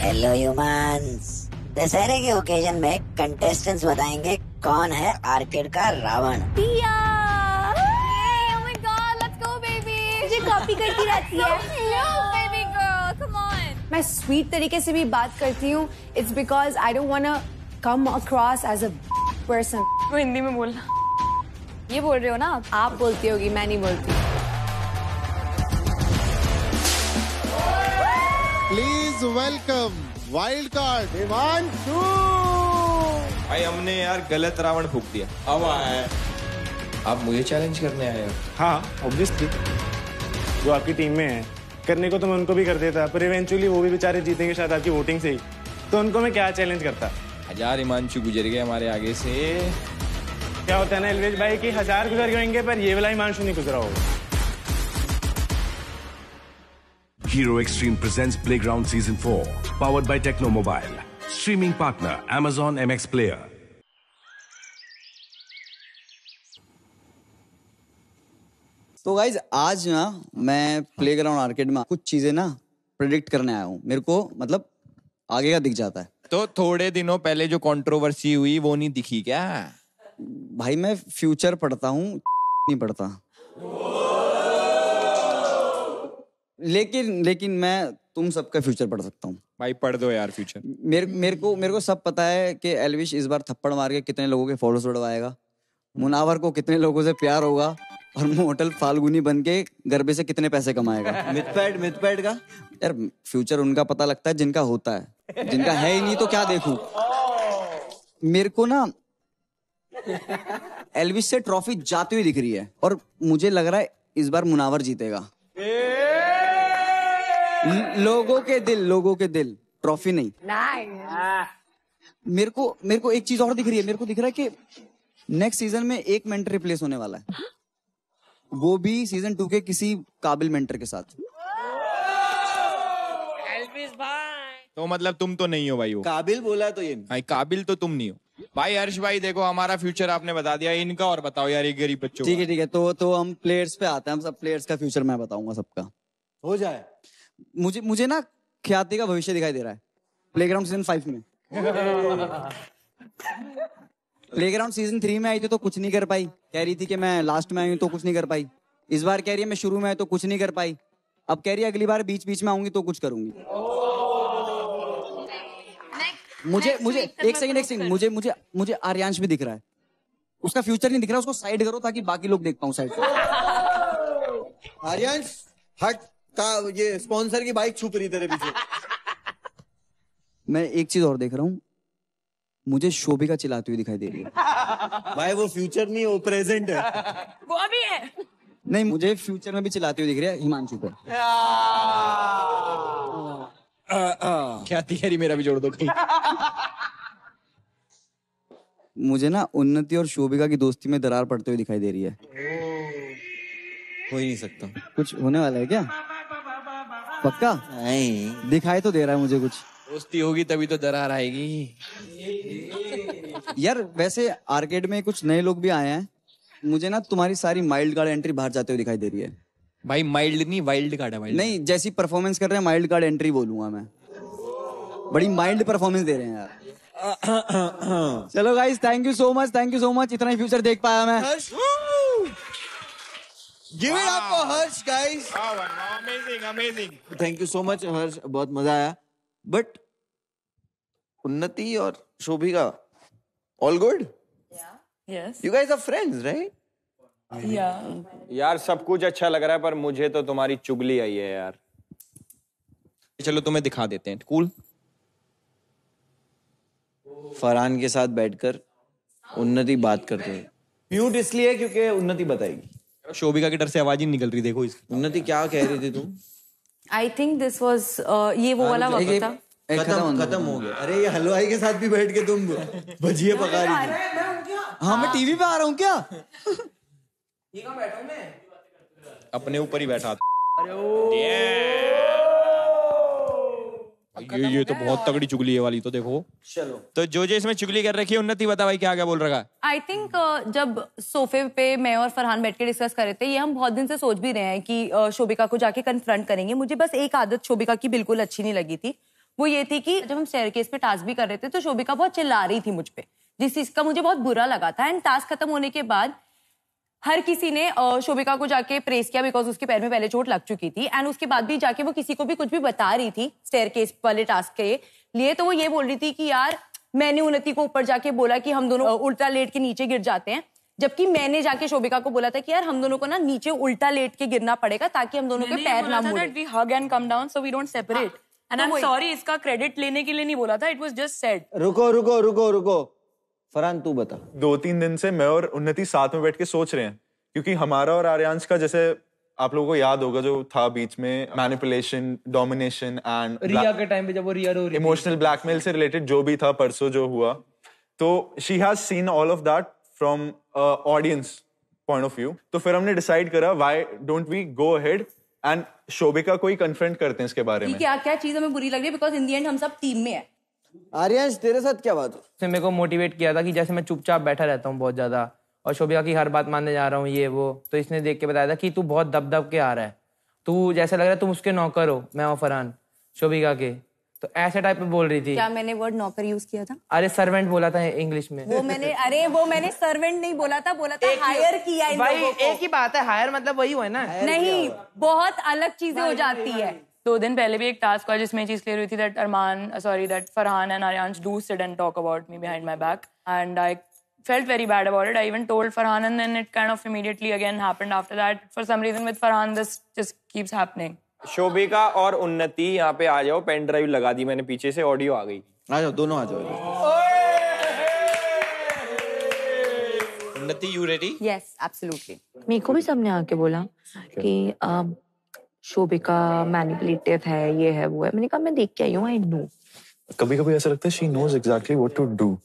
Hello humans. दशहरे के occasion में कंटेस्टेंट्स बताएंगे कौन है आर्केड का Ravan. Tia! Oh my God, let's go baby! मुझे कॉपी करती रहती है। Baby girl, come on! मैं स्वीट तरीके से भी बात करती हूँ। It's because I don't wanna come across as a person. वो हिंदी में बोलना। ये बोल रहे हो ना आप बोलती होगी, मैं नहीं बोलती। Please welcome wild card Himanshu. भाई हमने यार गलत रावण फूंक दिया। अब आया है। आप मुझे चैलेंज करने आए हो? हाँ ऑब्वियसली, जो आपकी टीम में है करने को तो मैं उनको भी कर देता, पर इवेंचुअली वो भी बेचारे जीतेंगे शायद आपकी वोटिंग से ही, तो उनको मैं क्या चैलेंज करता। 1000 हिमांशु गुजर गए हमारे आगे से। क्या होता है ना एलवेज भाई कि 1000 गुजर जाएंगे पर ये वाला हिमांशु नहीं गुजरा होगा। Hero Extreme presents Playground Season 4, powered by Techno Mobile. Streaming partner Amazon MX Player. तो गाइज आज ना मैं प्लेग्राउंड आर्केड में कुछ चीजें ना प्रेडिक्ट करने आया हूँ। मेरे को मतलब आगे का दिख जाता है। तो थोड़े दिनों पहले जो कंट्रोवर्सी हुई वो नहीं दिखी क्या? भाई मैं फ्यूचर पढ़ता हूँ नहीं पढ़ता। लेकिन मैं तुम सबका फ्यूचर पढ़ सकता हूँ। भाई पढ़ दो यार फ्यूचर। मेरे को सब पता है कि एल्विश इस बार थप्पड़ मार के कितने लोगों के फॉलोअर्स बढ़वाएगा, मुनावर को कितने लोगों से प्यार होगा और मोटल फाल्गुनी बन के गरबे से कितने पैसे कमाएगा। मिथपैड का यार फ्यूचर उनका पता लगता है जिनका होता है, जिनका है ही नहीं तो क्या देखूं। मेरे को ना एल्विश से ट्रॉफी जाती हुई दिख रही है और मुझे लग रहा है इस बार मुनावर जीतेगा। लोगों के दिल ट्रॉफी नहीं। मेरे को एक चीज और दिख रही है। मेरे को दिख रहा है कि नेक्स्ट सीजन में एक मेंटर रिप्लेस होने वाला है, वो भी सीजन 2 के किसी काबिल मेंटर के साथ। तो मतलब तुम तो नहीं हो भाई। वो काबिल बोला तो ये भाई काबिल तो तुम नहीं हो भाई। हर्ष भाई देखो हमारा फ्यूचर आपने बता दिया, इनका और बताओ यार ये गरीब बच्चों। ठीक है तो हम प्लेयर्स पे आते हैं। हम सब प्लेयर्स का फ्यूचर मैं बताऊंगा सबका। हो जाए। मुझे ना ख्याति का भविष्य दिखाई दे रहा है प्लेग्राउंड सीजन 5 में। प्लेग्राउंड सीजन 3 में आई थी तो कुछ नहीं कर पाई, कह रही थी कि मैं लास्ट में आई हूं तो कुछ नहीं कर पाई। इस बार कह रही है मैं शुरू में आई तो कुछ नहीं कर पाई। अब कह रही है अगली बार बीच में आऊंगी तो कुछ करूंगी। मुझे एक सेकंड मुझे आर्यांश भी दिख रहा है। उसका फ्यूचर नहीं दिख रहा, उसको साइड करो ताकि बाकी लोग देख पाऊं साइड से। आर्यांश हट का ये स्पॉन्सर की बाइक छुप रही तेरे पीछे। मैं एक चीज और देख रहा हूँ, मुझे शोभिका चिल्लाती हुई दिखाई दे रही है। भाई वो फ्यूचर नहीं, वो प्रेजेंट है। वो अभी है। नहीं मुझे फ्यूचर में भी चिल्लाती हुई दिख रही है हिमांशु पे। क्या तैयारी मेरा भी जोड़ दो कहीं। मुझे ना उन्नति और शोभिका की दोस्ती में दरार पड़ते हुए दिखाई दे रही है। हो ही नहीं सकता। कुछ होने वाला है क्या? पक्का नहीं दिखाई तो दे रहा है मुझे कुछ। दोस्ती होगी तभी तो दरार आएगी। यार वैसे आर्केड में कुछ नए लोग भी आए हैं, मुझे ना तुम्हारी सारी माइल्ड कार्ड एंट्री बाहर जाते हुए दिखाई दे रही है। भाई माइल्ड नहीं वाइल्ड कार्ड है। वाइल्ड नहीं जैसी परफॉर्मेंस कर रहे हैं माइल्ड कार्ड एंट्री बोलूंगा मैं। बड़ी माइल्ड परफॉर्मेंस दे रहे हैं यार। चलो guys thank you so much. इतना ही फ्यूचर देख पाया मैं। Give it up for Harsh guys. Amazing. Thank you so much Harsh, बहुत मजा आया। बट उन्नति और Shobhika all good? Yes. You guys are friends right? Yeah. यार सब कुछ अच्छा लग रहा है पर मुझे तो तुम्हारी चुगली आई है यार। चलो तुम्हें दिखा देते हैं। कूल। फरहान के साथ बैठकर उन्नति बात करते हैं। म्यूट इसलिए क्योंकि उन्नति बताएगी। शोभिका के डर से आवाज ही निकल रही, देखो इसकी। उन्नति क्या कह रही थी तुम? I think this was ये वो वाला वक्त था। खत्म हो गया। अरे ये हलवाई के साथ भी बैठ के तुम भजिए पका रही थी। हाँ मैं टीवी पे आ रहा हूँ क्या? ये कहाँ बैठा हूँ मैं? अपने ऊपर ही बैठा था। ये तो बहुत तगड़ी चुगली है वाली तो देखो। चलो तो जो इसमें चुगली कर रखी है उन्नति बता भाई क्या बोल रखा है? आई थिंक जब सोफे पे मैं और फरहान बैठ के डिस्कस कर रहे थे, ये हम बहुत दिन से सोच भी रहे हैं कि शोभिका को जाके कन्फ्रंट करेंगे। मुझे बस एक आदत शोभिका की बिल्कुल अच्छी नहीं लगी थी, वो ये थी कि जब हम स्टेयरकेस पे टास्क भी कर रहे थे तो शोभिका बहुत चिल्ला रही थी मुझ पे, जिस चीज का मुझे बहुत बुरा लगा था। एंड टास्क खत्म होने के बाद हर किसी ने शोभिका को जाके प्रेस किया बिकॉज उसके पैर में पहले चोट लग चुकी थी। एंड उसके बाद भी जाके वो किसी को भी कुछ भी बता रही थी स्टेयरकेस वाले टास्क के लिए, तो वो ये बोल रही थी कि यार मैंने उन्नति को ऊपर जाके बोला कि हम दोनों उल्टा लेट के नीचे गिर जाते हैं, जबकि मैंने जाके शोभिका को बोला था कि यार हम दोनों को ना नीचे उल्टा लेट के गिरना पड़ेगा ताकि हम दोनों के पैर ना मुड़े। We hug and come down so we don't separate. And I'm sorry, इसका क्रेडिट लेने के लिए नहीं बोला था, it was just said. रुको फरहान तू बता। 2-3 दिन से मैं और उन्नति साथ में बैठ के सोच रहे हैं, क्योंकि हमारा और आर्यांश का जैसे आप लोगों को याद होगा जो था बीच में मैनिपुलेशन, डोमिनेशन एंड रिया के टाइम पे जब वो रिया रो रही, इमोशनल ब्लैकमेल से रिलेटेड जो भी था परसों जो हुआ, तो she has seen all of that from audience point of view. तो फिर हमने डिसाइड करा why don't we go ahead and Shobhika को ही कन्फ्रंट करते हैं इसके बारे में। क्या क्या चीज हमें बुरी लग रही है बिकॉज इन द एंड हम सब टीम में है। आर्यांश तेरे साथ क्या बात है? उसने मेरे को मोटिवेट किया था कि जैसे मैं चुपचाप बैठा रहता हूँ बहुत ज्यादा और शोभिका की हर बात मानने जा रहा हूँ ये वो, तो इसने देख के बताया था कि तू बहुत दब के आ रहा है, तू जैसा लग रहा है तुम उसके नौकर हो, मैं और फरहान शोभिका के, तो ऐसे टाइप में बोल रही थी। क्या मैंने वर्ड नौकर यूज किया था? अरे सर्वेंट बोला था इंग्लिश में। वो मैंने सर्वेंट नहीं बोला था हायर किया इन लोगों को। एक ही बात है, हायर मतलब वही हुआ ना। नहीं, बहुत अलग चीजें हो जाती है। 2 दिन पहले भी एक टास्क हुआ जिसमें ये चीज क्लियर हुई थी that Farhan and Aryansh do sit and talk about me behind my back and I felt very bad about it. I even told Farhan and then it kind of immediately again happened after that. For some reason with Farhan this just keeps happening. Shobhika और उन्नति यहाँ पे आ जाओ, pen drive लगा दी मैंने पीछे से, audio आ गई। आ जाओ, दोनों आ जाओ। उन्नति यू रेडी? Yes, absolutely. मेरे को भी सबने आके बोला कि शोभिका मैनिपुलेटिव है, ये है वो है। मैंने कहा मैं देख के आई हूँ, आई नो। कभी कभी ऐसा लगता है she knows exactly what to do,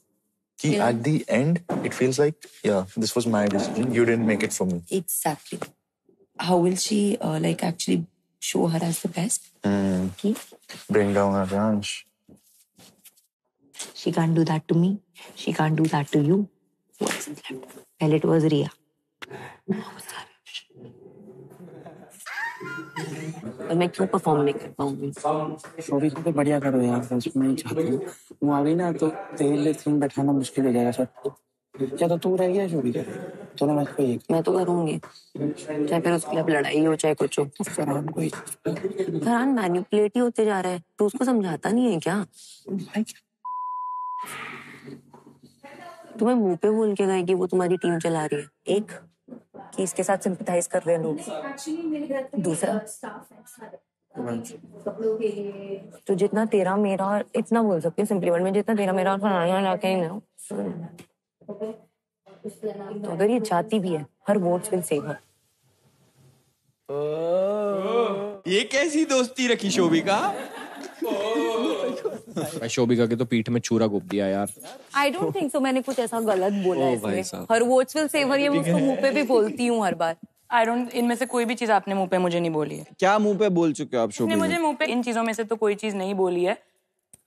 कि at the end it feels like yeah this was my decision, you didn't make it for me. Exactly. How will she like actually show her as the best? Bring down Aryansh. She can't do that to me. She can't do that to you. What's left? Well, it was Riya. और मैं क्यों perform नहीं कर पाऊंगी? शोभिका को बढ़िया करो यार, बस मैं ही चाहती हूँ। वो आ गई ना तो तेरे सीन बैठाना मुश्किल हो जाएगा सर। क्या तो तू रह गया शोभिका? दोनों मैच पे एक। मैं तो करूंगी, चाहे फिर उसके लिए लड़ाई हो चाहे कुछ हो। फरहान मैनिपुलेटिव होते जा रहा है, तो उसको समझाता नहीं है क्या? तुम्हें मुंह पे बोल के गए कि वो तुम्हारी टीम चला रही है, एक कि इसके साथ सिंपैथाइज कर रहे हैं लोग, दूसरा तो जितना तेरा मेरा, इतना बोल सकती हूँ सिंपली वर्ड में, जितना तेरा मेरा और फरहान लाके ही ना, तो अगर ये चाहती भी है, हर वोट्स विल सेव हर। ये कैसी दोस्ती रखी शोभिका? शोभिका के तो पीठ में छुरा घोप दिया यार। I don't think so, मैंने कुछ ऐसा गलत बोला है इसमें। हर वोट्स विल सेव हर, ये मैं उसको मुंह पे भी बोलती हूँ हर बार। इनमें से कोई भी चीज आपने मुंह पे मुझे नहीं बोली है। क्या मुंह पे बोल चुके हो आप शोभिका? मुझे मुंह पे इन चीजों में से तो कोई चीज नहीं बोली है।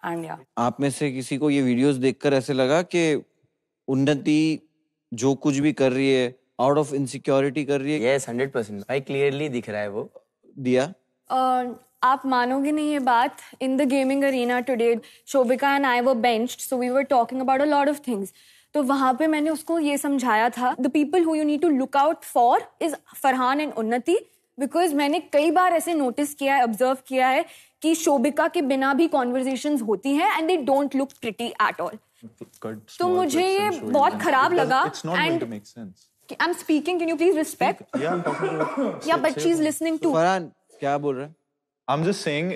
एंड या आप में से किसी को ये वीडियोस देखकर ऐसे लगा कि उन्नति जो कुछ भी कर रही है आउट ऑफ इनसिक्योरिटी कर रही है? यस 100% भाई, क्लियरली दिख रहा है वो। दिया आप मानोगे नहीं ये बात, in the gaming arena today Shobhika and I were benched, so we were talking about a lot of things. तो वहां पे मैंने उसको ये समझाया था, the people who you need to look out for is Farhan and Unnati, because मैंने कई बार ऐसे नोटिस किया है, ऑब्जर्व किया है कि शोभिका के बिना भी कॉन्वर्जेशंस होती हैं and they don't look pretty at all. तो मुझे ये बहुत खराब लगा and I am speaking, can you please respect? Yeah but she is listening to. Farhan क्या बोल रहा है? आई एम जस्ट सेइंग,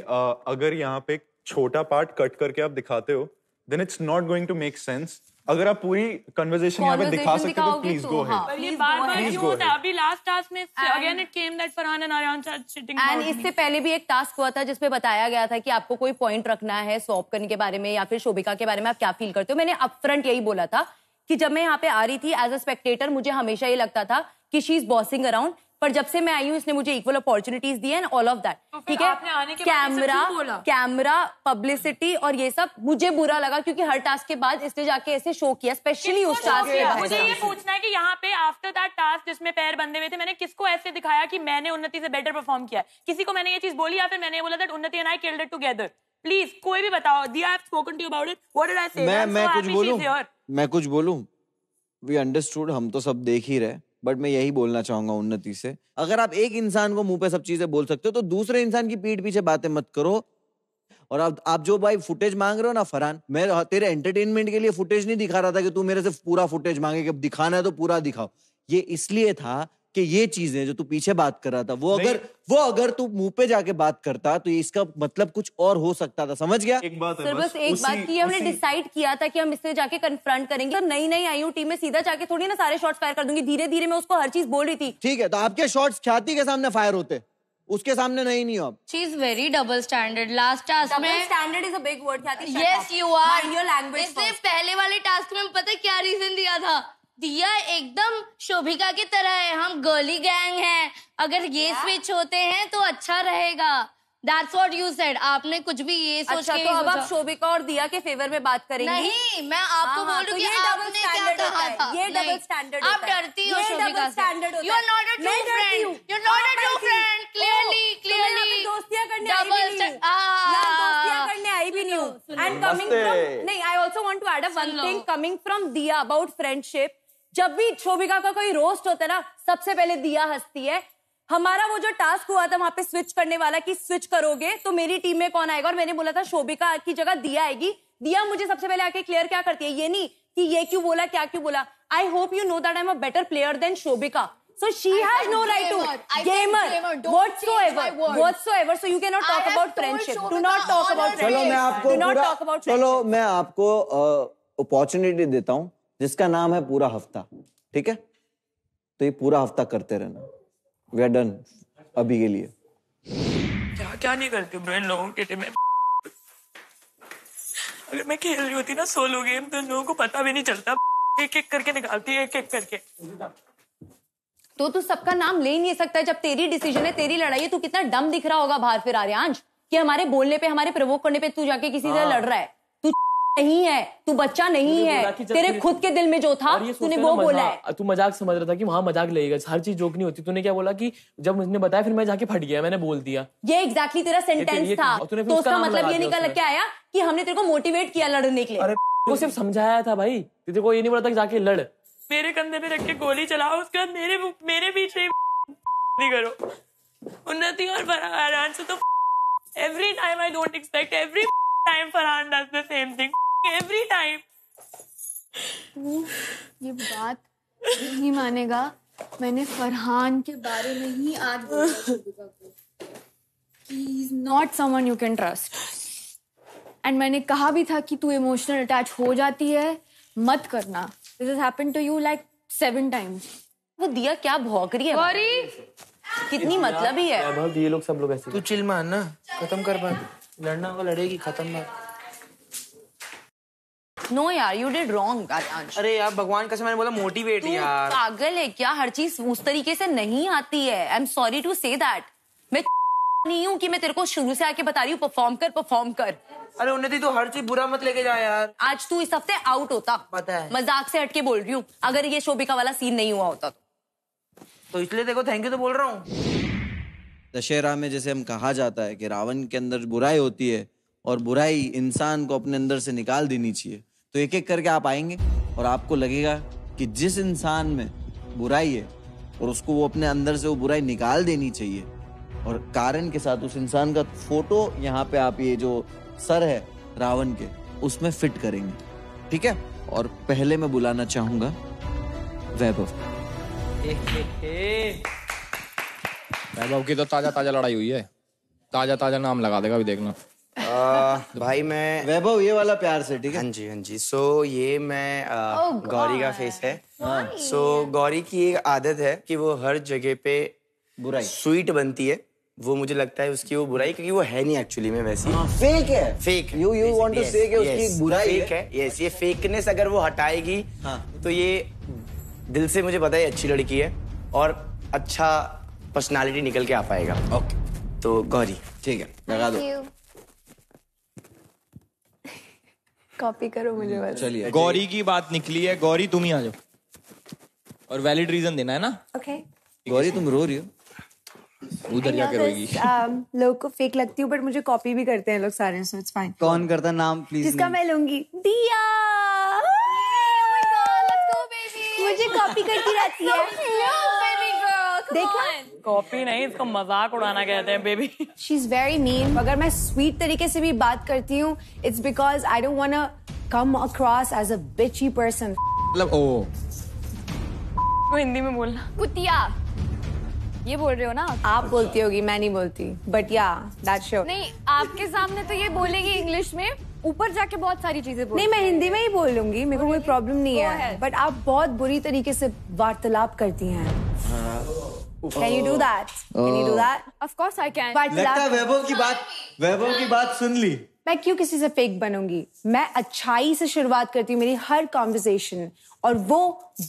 अगर यहाँ पे एक छोटा पार्ट कट करके आप दिखाते हो, then it's not going to make sense. अगर आप पूरी कन्वर्सेशन यहाँ पे दिखा सकते हो तो प्लीज गो अहेड। ये बार-बार क्यों होता है? अभी लास्ट टास्क में again it came that Farhan and Aryansh are cheating. And इससे पहले भी एक टास्क हुआ था जिसमें बताया गया था कि आपको कोई पॉइंट रखना है स्वैप करने के बारे में या फिर शोभिका के बारे में, आप क्या फील करते हो। मैंने अपफ्रंट यही बोला था कि जब मैं यहाँ पे आ रही थी एज अ स्पेक्टेटर, मुझे हमेशा ये लगता था कि शी इज बॉसिंग अराउंड, पर जब से मैं आई हूँ इसने मुझे equal opportunities the and all of that. ठीक है, कैमरा पब्लिसिटी और ये सब मुझे बुरा लगा, क्योंकि हर टास्क के बाद इसने जाके ऐसे शो किया, स्पेशली उस टास्क के बाद। मुझे ये पूछना है कि यहाँ पे आफ्टर दैट टास्क जिसमें पैर बंधे हुए थे, मैंने किसको ऐसे दिखाया कि मैंने उन्नति से बेटर परफॉर्म किया है? किसी को मैंने ये चीज बोली या फिर मैंने बोला that Unnati and I killed it together? Please कोई भी बताओ। दिया, I have spoken to you about it, what did I say? मैं कुछ बोलूं, वी अंडरस्टूड, हम तो सब देख ही रहे, बट मैं यही बोलना चाहूंगा उन्नति से, अगर आप एक इंसान को मुंह पे सब चीजें बोल सकते हो तो दूसरे इंसान की पीठ पीछे बातें मत करो। और आप जो भाई फुटेज मांग रहे हो ना फरहान, मैं तेरे एंटरटेनमेंट के लिए फुटेज नहीं दिखा रहा था कि तू मेरे से पूरा फुटेज मांगे कि दिखाना है तो पूरा दिखाओ। ये इसलिए था कि ये चीजें जो तू पीछे बात कर रहा था वो अगर तू मुंह पे जाके बात करता तो इसका मतलब कुछ और हो सकता था, समझ गया? एक बात सर बस एक बात की, हमने डिसाइड किया था कि हम इससे जाके कन्फ्रंट करेंगे। नई आई हूँ टीम में, सीधा जाके थोड़ी ना सारे शॉट्स फायर कर दूंगी, धीरे धीरे मैं उसको हर चीज बोल रही थी। ठीक है, तो आपके शॉट्स ख्याति के सामने फायर होते, उसके सामने नहीं हो आप। She is very double standard. Last task में double standard is a big word ख्याति। Yes you are. Mind your language इसने first. पहले वाले टास्क में पता है क्या रीजन दिया था? दिया एकदम शोभिका की तरह है, हम गर्ली गैंग हैं, अगर ये स्विच होते हैं तो अच्छा रहेगा। That's what you said. आपने कुछ भी ये सोच अच्छा, के तो अब आप शोभिका और दिया के फेवर में बात करेंगे? नहीं, मैं आपको बोल रही हूँ कि आपने क्या कहा था। ये डबल स्टैंडर्ड आप डरती हो शोभिका से। You are not a true friend. You are not a true friend. Clearly. दोस्तियां करने आई भी नहीं हूँ। And coming from, नहीं, I also want to add one thing coming from दिया about friendship. जब भी शोभिका का कोई रोस्ट होता है ना, सबसे पहले दिया हंसती है। हमारा वो जो टास्क हुआ था वहां पे स्विच करने वाला कि स्विच करोगे तो मेरी टीम में कौन आएगा, और मैंने बोला था शोभिका की जगह दिया आएगी। दिया मुझे सबसे पहले आके क्लियर क्या करती है, ये नहीं कि ये क्यों बोला, क्या क्यों बोला। I hope you know that I am a better player than Shobhika, so she has no right to gamer whatsoever, so you cannot talk about friendship. Do not talk about friendship. Do not talk about friendship. चलो मैं आपको opportunity देता हूँ जिसका नाम है पूरा हफ्ता, ठीक है? तो ये पूरा हफ्ता करते रहना। वी आर डन अभी के लिए। क्या नहीं करती ब्रो इन लोगों के टीम में। अगर मैं खेल रही होती ना सोलो गेम तो इन लोगों को पता भी नहीं चलता, एक एक करके निकालती है, एक एक करके। तो तू सबका नाम ले ही नहीं सकता, जब तेरी डिसीजन है, तेरी लड़ाई है। तू कितना डम दिख रहा होगा बाहर फिर आर्यांश, कि हमारे बोलने पे, हमारे प्रवोक करने पे तू जाके किसी से लड़ रहा है। तू नहीं है, तू बच्चा नहीं है, तेरे खुद के दिल में जो था तूने वो बोला है। तू मजाक समझ रहा था कि वहां मजाक लगेगा, हर चीज जोक नहीं होती। तूने क्या बोला कि जब मुझने बताया फिर मैं जाके फट गया, मैंने बोल दिया। ये एग्जैक्टली तेरा सेंटेंस था, तो उसका मतलब ये निकल के आया कि हमने तेरे को मोटिवेट किया लड़ने के लिए। अरे वो सिर्फ समझाया था भाई, तेरे को ये नहीं बोला था कि जाके लड़। मेरे कंधे पे रख के गोली चलाओ, उसके बाद मेरे पीछे नहीं करो। उन्नति और फरहान से तो every time I don't expect, every time Farhan does the same thing, every time. ये बात नहीं मानेगा, मैंने फरहान के बारे में ही आज बोला शोभिका को कि he is not someone you can trust. And मैंने कहा भी था कि तू इमोशनल अटैच हो जाती है, मत करना। This has happened to you like 7 times. वो दिया क्या भौंक रही है? गौरी कितनी मतलब ही है। ये लोग सब लोग ऐसे। तू चिल मान ना, खत्म कर बात, लड़ना होगा लड़ेगी, खत्म बात। नो यार, यू डिड रॉन्ग आर्यांश। अरे यार भगवान कसम, मैंने बोला मोटिवेट यार। पागल है क्या? हर चीज उस तरीके से नहीं आती है। I am sorry to say that. मैं नहीं हूँ कि मैं तेरे को शुरू से आके बता रही हूँ परफॉर्म कर। अरे उन्नति तो हर चीज बुरा मत लेके जा यार। आज तू इस हफ्ते आउट होता, पता है, मजाक से हटके बोल रही हूँ। अगर ये शोभिका वाला सीन नहीं हुआ होता तो इसलिए देखो थैंक यू तो बोल रहा हूँ। दशहरा में जैसे हम कहा जाता है कि रावण के अंदर बुराई होती है और बुराई इंसान को अपने अंदर से निकाल देनी चाहिए, तो एक एक करके आप आएंगे और आपको लगेगा कि जिस इंसान में बुराई है और उसको वो अपने अंदर से वो बुराई निकाल देनी चाहिए, और कारण के साथ उस इंसान का फोटो यहाँ पे आप ये जो सर है रावण के उसमें फिट करेंगे, ठीक है? और पहले मैं बुलाना चाहूंगा वैभव। वैभव की तो ताजा लड़ाई हुई है, ताजा नाम लगा देगा, अभी देखना। भाई मैं वैभव ये वाला प्यार से, ठीक है? हाँ जी। सो ये मैं गौरी का फेस है। सो गौरी की एक आदत है कि वो हर जगह पे बुराई स्वीट बनती है। वो मुझे लगता है उसकी वो बुराई, क्योंकि वो है नहीं एक्चुअली में वैसी। फेक है। फेक यू वांट टू से कि उसकी बुराई फेक है। यस, ये फेकनेस अगर वो हटाएगी तो ये दिल से मुझे पता है अच्छी लड़की है और अच्छा पर्सनालिटी निकल के आ पाएगा। ओके, तो गौरी ठीक है, लगा दो। कॉपी करो मुझे बस। चलिए, गौरी की बात निकली है। गौरी तुम ही आ जाओ और वैलिड रीजन देना है ना। ओके। गौरी तुम रो रही हो? उधर जाके रोएगी। लोग को फेक लगती हूँ बट मुझे कॉपी भी करते हैं लोग सारे, सो इट्स फाइन। कौन करता नाम प्लीज? जिसका मैं लूंगी, दिया। मुझे कॉपी करती रहती है। देखा? कॉपी नहीं, इसको मजाक उड़ाना कहते हैं baby. She is very mean. अगर मैं स्वीट तरीके से भी बात करती हूँ, it's because I don't want to come across as a bitchy person. मतलब ओ वो हिंदी में बोलना। कुतिया ये बोल रहे हो ना? आप बोलती होगी, मैं नहीं बोलती, बट या दैट शो। नहीं, आपके सामने तो ये बोलेगी इंग्लिश में, ऊपर जाके बहुत सारी चीजें बोल। नहीं, मैं हिंदी में ही बोलूंगी, मेरे को कोई प्रॉब्लम नहीं है, बट आप बहुत बुरी तरीके से वार्तालाप करती हैं। Can you do that? Can you do that? Of course I can. लगता है वैभव की बात सुन ली। मैं क्यों किसी से फेक बनूंगी? मैं अच्छाई से शुरुआत करती हूँ मेरी हर कॉन्वर्सेशन, और वो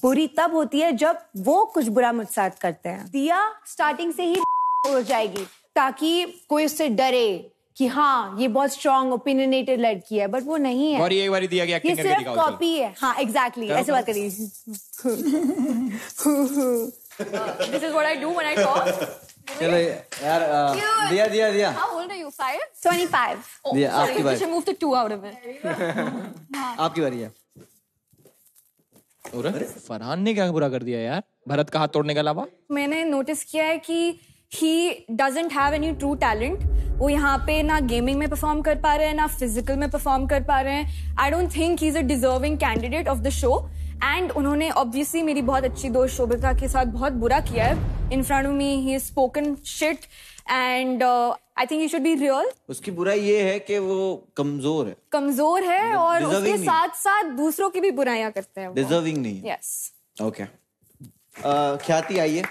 बुरी तब होती है जब वो कुछ बुरा मुझ साथ करते हैं। दिया स्टार्टिंग से ही हो जाएगी ताकि कोई उससे डरे कि हाँ ये बहुत स्ट्रॉन्ग ओपिनियनेटेड लड़की है, बट वो नहीं है। और ये एक बार दिया कि ये एक्टिंग करके सिर्फ दिखाओ। कॉपी है। हाँ एग्जैक्टली, ऐसे बात करिए। This is what I do when I talk. चलो यार दिया How old are you? 5? 25. दिया आपकी We बारी। should move the 2 out of it. आपकी बारी है। अरे फरहान ने क्या बुरा कर दिया यार, भरत का हाथ तोड़ने के अलावा? मैंने नोटिस किया है कि he doesn't have any true talent. वो यहाँ पे ना गेमिंग में परफॉर्म कर पा रहे हैं, ना फिजिकल में परफॉर्म कर पा रहे हैं। I don't think he's a deserving candidate of the show. And उन्होंने obviously मेरी बहुत अच्छी दोस्त शोभिका के साथ बहुत बुरा किया है। In front of me, he has spoken shit, and I think he should be real. उसकी बुराई ये है कि वो कमजोर है। कमजोर है और Deserving उसके नहीं। साथ साथ दूसरों की भी बुराइयां करते हैं वो। डिजर्विंग नहीं है। Yes. ओके ख्याति आइए।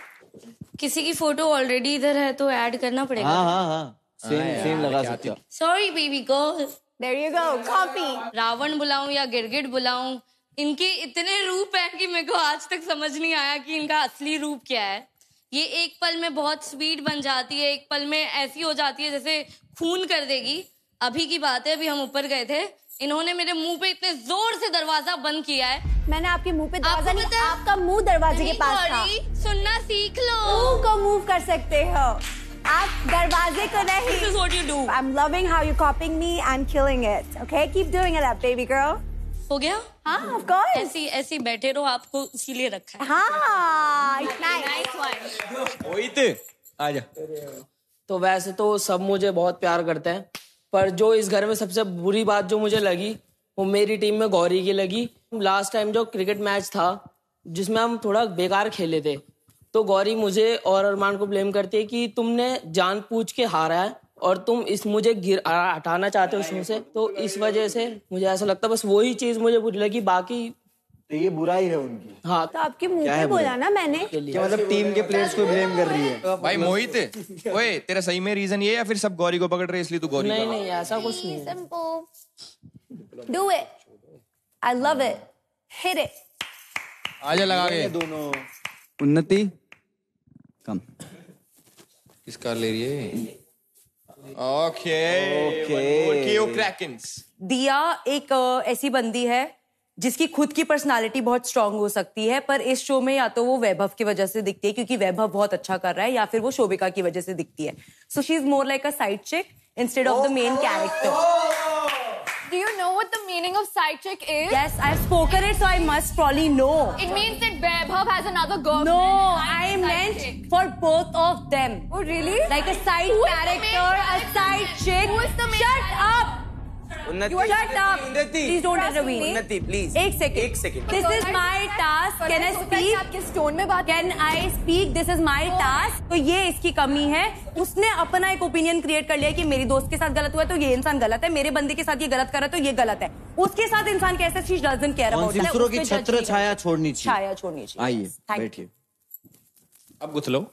किसी की फोटो ऑलरेडी इधर है तो ऐड करना पड़ेगा। हाँ सेम लगा सकते हो। Sorry baby girl. There you go, copy. Ravan बुलाऊं या गिरगिट बुलाऊं, इनके इतने रूप हैं कि मेरे को आज तक समझ नहीं आया कि इनका असली रूप क्या है। ये एक पल में बहुत स्वीट बन जाती है, एक पल में ऐसी हो जाती है जैसे खून कर देगी। अभी की बात है, अभी हम ऊपर गए थे, इन्होंने मेरे मुंह पे इतने जोर से दरवाजा बंद किया है। मैंने आपके मुंह पे दरवाजा नहीं, आपका मुंह दरवाजे के पास था। सुनना सीख लो। मुंह को मूव कर सकते हो, आप दरवाजे को नहीं। This is what you do. I'm loving how you're copying me and killing it. Okay, keep doing it up, baby girl. हो गया? हाँ, of course. ऐसी बैठे रहो, आपको इसीलिए रखा है। हाँ, nice one. मोहित आजा। तो वैसे तो सब मुझे बहुत प्यार करते हैं, पर जो इस घर में सबसे बुरी बात जो मुझे लगी वो मेरी टीम में गौरी की लगी। लास्ट टाइम जो क्रिकेट मैच था जिसमें हम थोड़ा बेकार खेले थे, तो गौरी मुझे और अरमान को ब्लेम करती है कि तुमने जानबूझ के हारा है और तुम मुझे हटाना चाहते हो शो से। तो इस वजह से मुझे ऐसा लगता है बस वही चीज मुझे बुरी लगी, बाकी तो ये बुराई है उनकी। हाँ, तो आपके मुंह पे बोला ना मैंने। क्या मतलब टीम के प्लेयर्स को ब्लेम कर रही है? भाई मोहित, ओए तेरा सही में रीजन ये है या फिर सब गौरी को पकड़ रहे इसलिए तू गौरी? नहीं ऐसा कुछ नहीं है। Simple. Do it. I love it. Hit it. आजा लगा के दोनों। उन्नति कम। किसका ले रही है? ओके क्रैकेंस। दिया एक ऐसी बंदी है जिसकी खुद की पर्सनालिटी बहुत स्ट्रांग हो सकती है, पर इस शो में या तो वो वैभव की वजह से दिखती है क्योंकि वैभव बहुत अच्छा कर रहा है, या फिर वो शोभिका की वजह से दिखती है। So she is more like a side chick instead of the main character. Do you know what the meaning of side chick is? Yes, I've spoken it, so I must probably know. It means that Vaibhav has another girlfriend. No, behind I the side meant chick. for both of them. Oh, really? Like a side Who is the character, main a side chick. Who is the main Shut character? up! Shut up! Please don't intervene. उन्नति please एक second. This is my task. Can I speak? आप किस tone में बात? Can I speak? This is my task. तो ये इसकी कमी है, उसने अपना एक ओपिनियन क्रिएट कर लिया कि मेरी दोस्त के साथ गलत हुआ है तो ये इंसान गलत है, मेरे बंदे के साथ ये गलत कर रहा है तो ये गलत है। उसके साथ इंसान कैसे she doesn't care about that. दूसरों की छत्र छाया छोड़नी चाहिए। छाया छोड़नी चाहिए। आइए Thank बैठिए। अब गुथलो।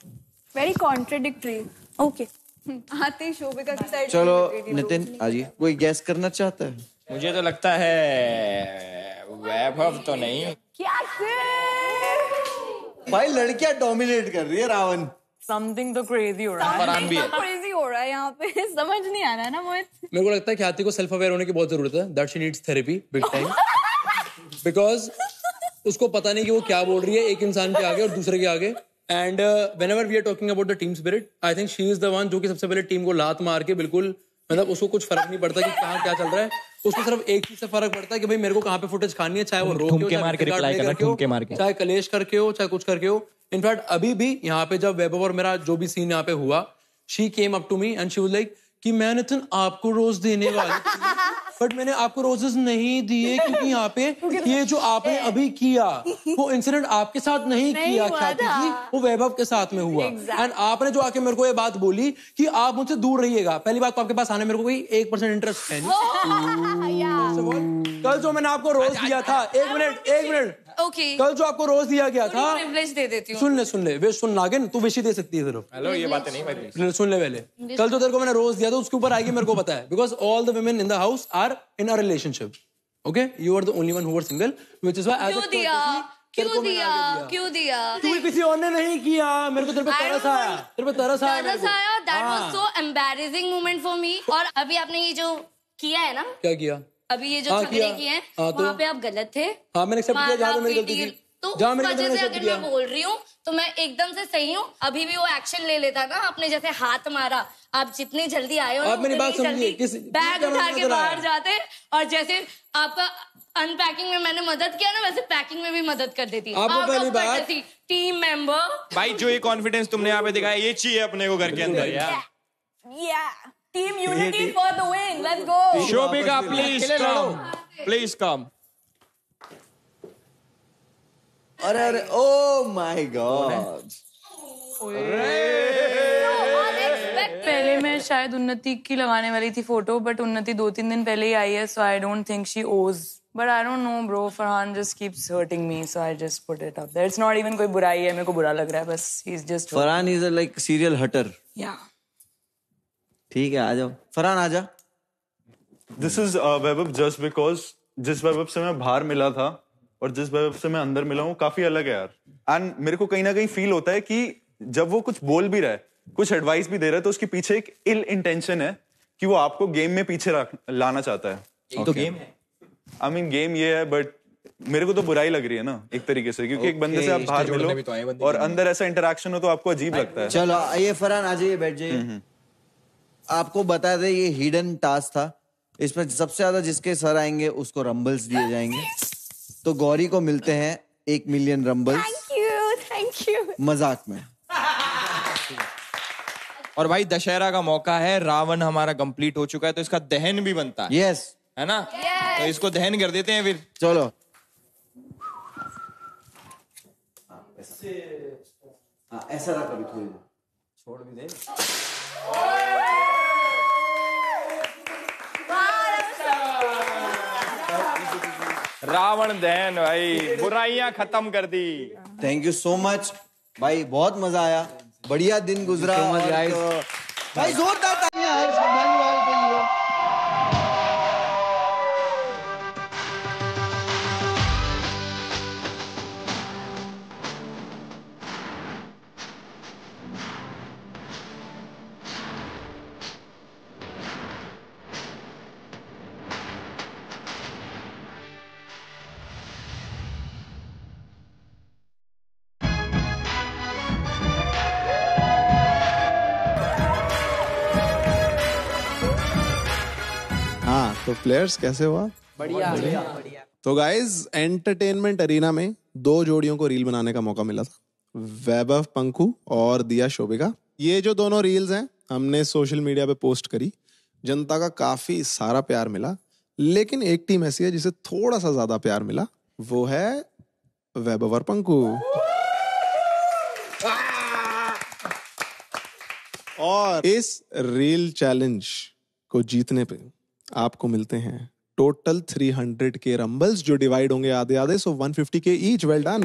Very contradictory. Okay. आते ही शोभिका की साइड। चलो नितिन आइए। कोई गैस करना चाहता है? मुझे तो लगता है वैभव तो नहीं। क्या भाई लड़कियां डोमिनेट कर रही है रावण। समथिंग तो क्रेजी हो रहा है। फरहान भी है। क्रेजी हो रहा है यहाँ पे, समझ नहीं आ रहा है ना मोहित। मेरे को लगता है ख्याति को सेल्फ अवेयर होने की बहुत जरूरत है। That she needs therapy big time, because उसको पता नहीं कि वो क्या बोल रही है एक इंसान के आगे और दूसरे के आगे। And whenever we are talking about the team spirit, I think she is the one जो कि सबसे पहले टीम को लात मार के बिल्कुल, मतलब उसको कुछ फर्क नहीं पड़ता कि कहाँ क्या चल रहा है, उसको सिर्फ एक चीज से फर्क पड़ता है कि भाई मेरे को कहाँ पे फुटेज खानी है, चाहे वो रोक के मार के रिप्लाई करना, ठुमके के मार के, चाहे कलेश करके हो, चाहे कुछ करके हो। इनफैक्ट अभी भी यहाँ पे जब वैभव और मेरा जो भी सीन यहाँ पे हुआ, she came up to me and she was like कि मैं नितिन आपको रोज देने वाली थी बट मैंने आपको रोजेस नहीं दिए क्योंकि यहाँ पे ये जो आपने अभी किया वो इंसिडेंट आपके साथ नहीं किया ख्याति जी, वो वैभव के साथ में हुआ। एंड आपने जो आके मेरे को ये बात बोली कि आप मुझसे दूर रहिएगा, पहली बात तो आपके पास आने मेरे को कोई 1% इंटरेस्ट है नहीं। कल जो मैंने आपको रोज दिया था, एक मिनट ओके, कल जो आपको रोज दिया गया था, प्रिविलेज दे देती हूँ। सुन ले वे सुन नागिन, तू विश ही दे सकती है सिर्फ। हेलो ये बातें नहीं भाई, सुन ले पहले। कल जो तेरे को मैंने रोज दिया था उसके ऊपर आएगी मेरे को पता है, because all the women in the house are in a relationship, okay, you are the only one who are single, which is why क्यों दिया क्योंकि किसी और ने नहीं किया, मेरे को तेरे पे तरस आया that was so embarrassing moment for me. और अभी आपने ये जो किया है ना, क्या किया अभी ये जो झगड़े किए हैं वहाँ पे आप गलत थे। हाँ मैंने एक्सेप्ट किया, जहाँ पे मेरी गलती थी, तो उस वजह से अगर मैं बोल रही हूँ तो मैं एकदम से सही हूँ। अभी भी वो एक्शन ले लेता ना, आपने जैसे हाथ मारा, आप जितनी जल्दी आए हो, आप मेरी बात समझिए, बैग उठा के बाहर जाते, और जैसे आपका अनपैकिंग में मैंने मदद किया ना, वैसे पैकिंग में भी मदद कर देती। आपको पहली बात टीम मेंबर भाई, जो ये कॉन्फिडेंस तुमने यहाँ पे दिखाया, ये चाहिए अपने को घर के अंदर यार। Team unity for the win, let's go. Shobhika please come. अरे ओ माय गॉड, पहले मैं शायद उन्नति की लगाने वाली थी फोटो, बट उन्नति 2-3 दिन पहले ही आई है, so I don't think she owes, but I don't know bro, Farhan just keeps hurting me, so I just put it up there. It's not even कोई बुराई है, मेरे को बुरा लग रहा है बस, he is just Farhan is like serial हटर। या ठीक है, आ जाओ फरहान, आ जा। This is Vaibhav just because जिस वैभव से मैं बाहर मिला था और जिस वैभव से मैं अंदर मिला हूँ काफी अलग है यार। एंड मेरे को कहीं ना कहीं फील होता है कि जब वो कुछ बोल भी रहा है, कुछ एडवाइस भी दे रहा है, तो उसके पीछे एक इल इंटेंशन है कि वो आपको गेम में पीछे लाना चाहता है। तो गेम है, आई मीन गेम ये है, बट मेरे को तो बुराई लग रही है ना एक तरीके से, क्योंकि एक बंदे से आप बाहर मिलो और अंदर ऐसा इंटरेक्शन हो तो आपको अजीब लगता है। चलो आइए फरहान, आ जाइए, बैठ जाइए। आपको बता दे ये हिडन टास्क था, इसमें सबसे ज्यादा जिसके सर आएंगे उसको रंबल्स दिए जाएंगे। तो गौरी को मिलते हैं 1 मिलियन रंबल्स। थैंक यू मजाक में। और भाई दशहरा का मौका है, रावण हमारा कंप्लीट हो चुका है, तो इसका दहन भी बनता है। यस, है ना? तो इसको दहन कर देते हैं फिर। चलो ऐसा रहा, कभी थोड़ी छोड़ भी दे। रावण दहन भाई, बुराइयां खत्म कर दी। थैंक यू सो मच भाई, बहुत मजा आया, बढ़िया दिन गुजरा। भाई जोरदार तालियां हर्ष मानवाल के लिए। तो प्लेयर्स कैसे हुआ? बढ़िया। तो गाइज एंटरटेनमेंट अरीना में 2 जोड़ियों को रील बनाने का मौका मिला था, वैभव पंखू और दिया शोभिका। ये जो दोनों रील्स हैं हमने सोशल मीडिया पे पोस्ट करी, जनता का काफी सारा प्यार मिला, लेकिन एक टीम ऐसी है जिसे थोड़ा सा ज्यादा प्यार मिला, वो है वैभव और पंखू। और इस रील चैलेंज को जीतने पे आपको मिलते हैं टोटल 300 के रंबल्स, जो डिवाइड होंगे आधे आधे, सो 150 के ईच। Well done.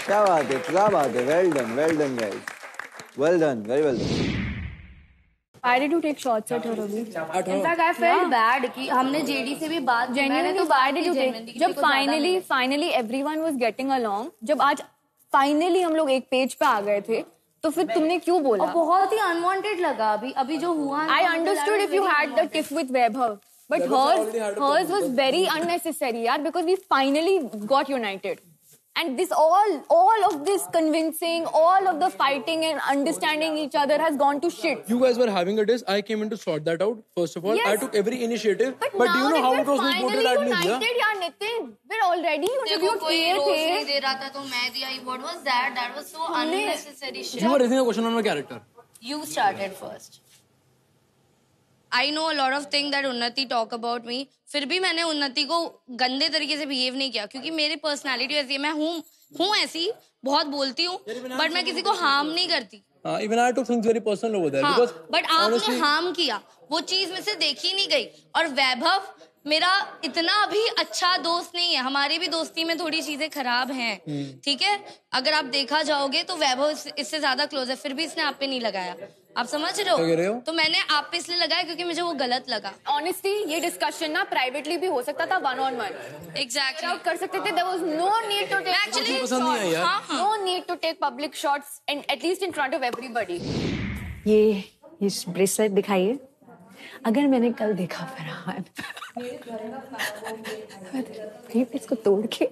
क्या बात है, क्या बात है, well done guys, well done, very well done. Why did you take shots at her अभी? In fact, I felt bad कि हमने जेडी से भी बात, मैंने तो why did you take? जब finally everyone was getting along, जब आज finally हम लोग एक पेज पे आ गए थे, तो फिर तुमने क्यों बोला? और बहुत ही अनवांटेड लगा अभी जो हुआ। I understood if you had the tiff with Vaibhav, but hers was very unnecessary यार, because we finally got united. And this all of this convincing, all of the fighting and understanding each other has gone to shit. You guys were having a diss. I came in to sort that out. First of all, Yes. I took every initiative. But do now you know that how we're it was reported at finally media? united, यार Nitin, we're already देखो interviewed कोई किए रोज नहीं थे. दे रहा था तो मैं दिया. What was that? That was so unnecessary shit. You were raising a question on my character. You started first. I know a lot of things that उन्नति talk about me. फिर भी मैंने उन्नति को गंदे तरीके से behave नहीं किया क्योंकि मेरी personality ऐसी है. मैं हूँ ऐसी, बहुत बोलती हूँ, but मैं किसी को harm नहीं करती. Even I took things very personal over there. हाँ, Because but आपने honestly, harm किया. वो चीज में से देखी नहीं गई. और वैभव मेरा इतना भी अच्छा दोस्त नहीं है. हमारी भी दोस्ती में थोड़ी चीजें खराब हैं. ठीक है, अगर आप देखा जाओगे तो वैभव इससे ज्यादा क्लोज है. फिर भी इसने आप पे नहीं लगाया. आप समझ रहे क्या कह रहे हो? हो? तो मैंने आप पे इसलिए लगाया क्योंकि मुझे वो गलत लगा. Honestly, ये discussion ना privately भी हो सकता था, one on one. Exactly. Out कर सकते थे. There was no need to take Actually, public पसंद नहीं है यार. shots. No need to take public shots, and at least in front of everybody. ये ब्रेसलेट दिखाइए. अगर मैंने कल देखा फरहान इसको तोड़ के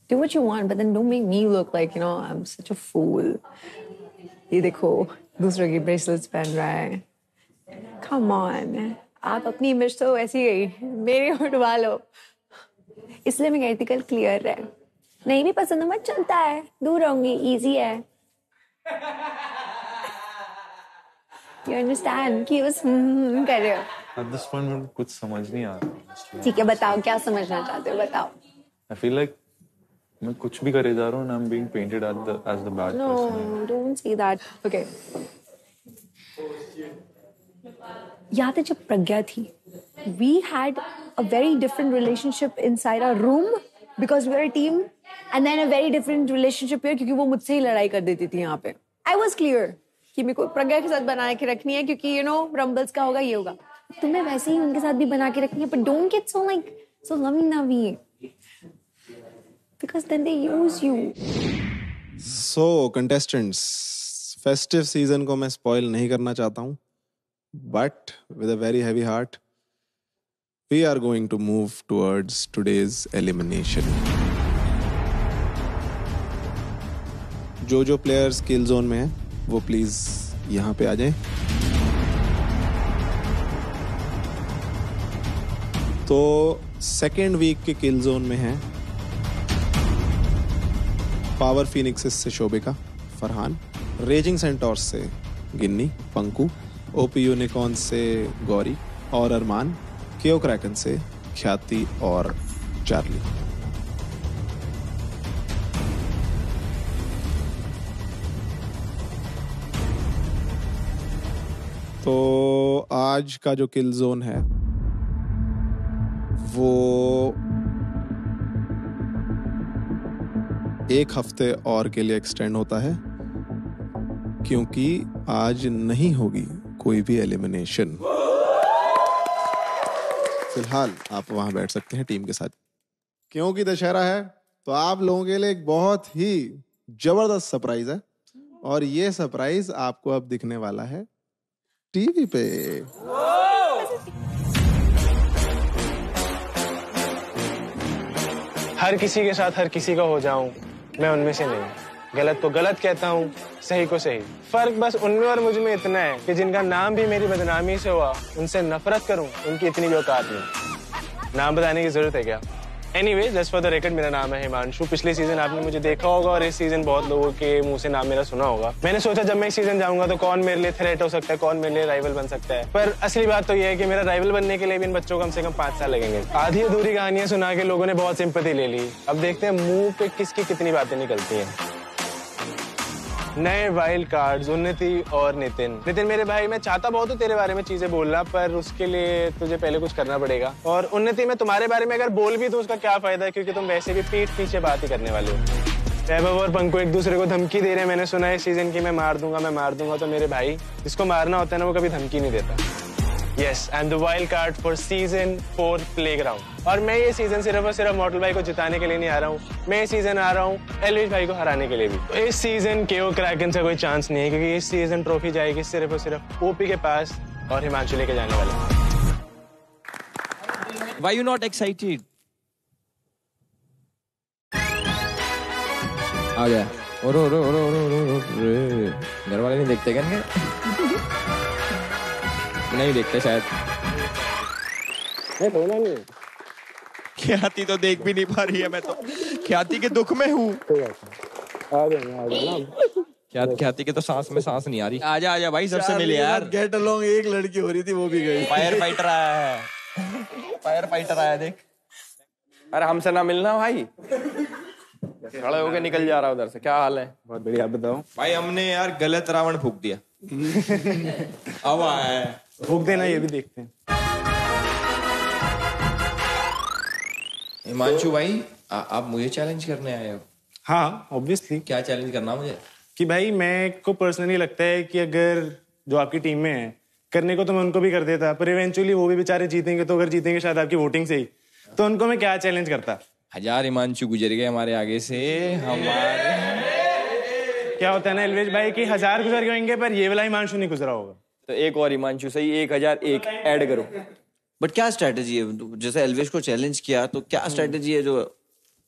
do what you want, but then don't make me look like, you know, I'm such a fool. ये देखो दूसरों की ब्रेसलेट्स पहन रहा है. Come on, आप अपनी इमेज तो ऐसी गई, मेरी उठवा लो. इसलिए मैं कहती कल क्लियर है. नहीं भी पसंद हो मत, चलता है, दूर रहूंगी, इजी है. You understand कि बस कर रहे हो. At this point मुझे कुछ समझ नहीं आ रहा. ठीक है, बताओ क्या समझना चाहते हो, बताओ. I feel like मैं कुछ भी करे जा रहा हूँ and I'm being painted as the bad person. No, don't say that. Okay. याद है जब प्रज्ञा थी, we had a very different relationship inside our room because we were a team, and then a very different relationship here क्योंकि वो मुझसे ही लड़ाई कर देती थी यहाँ पे. I was clear कि मेरे को प्रज्ञा के साथ बना के रखनी है क्योंकि you know रंबल्स का होगा, ये होगा. तुम्हें वैसे ही उनके साथ भी बना के रखनी है, but don't get so like so lovey-dovey because then they use you. So contestants, festive season को मैं spoil नहीं करना चाहता हूँ, but with a very heavy heart, we are going to move towards today's elimination. जो players kill zone में हैं, वो please यहाँ पे आ जाएं. तो सेकेंड वीक के किल जोन में हैं पावर फिनिक्सेस से शोभिका, फरहान, रेजिंग सेंटोर्स से गिन्नी, पंकु, ओपी यूनिकॉर्न से गौरी और अरमान, केओ क्रैकन से ख्याति और चार्ली. तो आज का जो किल जोन है वो 1 हफ्ते और के लिए एक्सटेंड होता है क्योंकि आज नहीं होगी कोई भी एलिमिनेशन. फिलहाल आप वहां बैठ सकते हैं टीम के साथ. क्योंकि दशहरा है तो आप लोगों के लिए एक बहुत ही जबरदस्त सरप्राइज है और ये सरप्राइज आपको अब दिखने वाला है टीवी पे. हर किसी के साथ हर किसी का हो जाऊं, मैं उनमें से नहीं. गलत को गलत कहता हूं, सही को सही. फर्क बस उनमें और मुझ में इतना है कि जिनका नाम भी मेरी बदनामी से हुआ, उनसे नफरत करूं, उनकी इतनी भी औकात नहीं. नाम बताने की जरूरत है क्या? Anyway, just for the record, मेरा नाम है हिमांशु. पिछले सीजन आपने मुझे देखा होगा और इस सीजन बहुत लोगों के मुंह से नाम मेरा सुना होगा. मैंने सोचा जब मैं इस सीजन जाऊंगा तो कौन मेरे लिए थ्रेट हो सकता है, कौन मेरे लिए राइवल बन सकता है. पर असली बात तो ये है कि मेरा राइवल बनने के लिए भी इन बच्चों को कम से कम 5 साल लगेंगे. आधी अधूरी कहानियां सुना के लोगों ने बहुत सिंपैथी ले ली. अब देखते हैं मुंह पे किसकी कितनी बातें निकलती हैं. नए वाइल्ड कार्ड्स, उन्नति और नितिन. नितिन मेरे भाई, मैं चाहता बहुत हूँ तेरे बारे में चीजें बोलना, पर उसके लिए तुझे पहले कुछ करना पड़ेगा. और उन्नति, मैं तुम्हारे बारे में अगर बोल भी तो उसका क्या फायदा है क्योंकि तुम वैसे भी पीठ पीछे बात ही करने वाले हो. वैभव और पंकु एक दूसरे को धमकी दे रहे हैं. मैंने सुना है इस सीजन की मैं मार दूंगा. तो मेरे भाई, जिसको मारना होता है ना वो कभी धमकी नहीं देता. Yes, I'm the wild card for season 4 Playground. और मैं ये सीजन सिर्फ और सिर्फ मॉडल भाई को जिताने के लिए नहीं आ रहा हूँ. मैं इस सीजन आ रहा हूँ एलविश भाई को हराने के लिए भी. तो इस सीजन केओ क्रैकन से कोई चांस नहीं है क्योंकि इस सीजन ट्रॉफी जाएगी सिर्फ और सिर्फ ओपी के पास और हिमांशु लेके जाने वाला. Why you not excited? आ गया। ओरो घर वाले नहीं देखते क्या? नहीं देखते शायद। नहीं। ख्याति तो देख भी नहीं पा रही है, मैं तो ख्याति के दुख में हूँ। ख्याति के तो सांस में सांस नहीं आ रही। आजा भाई, सबसे मिले यार। गेट अलोंग एक लड़की हो रही थी, वो भी गई। फायर फाइटर आया है, फायर फाइटर आया देख। अरे हमसे ना मिलना भाई, खड़े होके निकल जा रहा उधर से। क्या हाल है? बहुत बढ़िया, आप बताओ। भाई हमने यार गलत रावण फूंक दिया। अब आया है, फूंक देना, ये भी देखते हैं। हिमांशु भाई, आप मुझे चैलेंज करने आए हो? हाँ, ऑब्वियसली। क्या चैलेंज करना मुझे? कि भाई मैं को पर्सनली लगता है कि अगर जो आपकी टीम में है करने को तो मैं उनको भी कर देता, पर इवेंचुअली वो भी बेचारे जीतेंगे, तो अगर जीतेंगे शायद आपकी वोटिंग से ही, तो उनको मैं क्या चैलेंज करता। 1000 हिमांशु गुजर गए हमारे आगे से। हमारे क्या होता है ना एलवेश भाई कि 1000 गुजर गएंगे, पर ये वाला हिमांशु नहीं गुजरा होगा। तो एक और हिमांशु सही, 1001 ऐड करो। बट क्या स्ट्रैटेजी है? जैसे एलवेश को चैलेंज किया, तो क्या स्ट्रैटेजी है? जो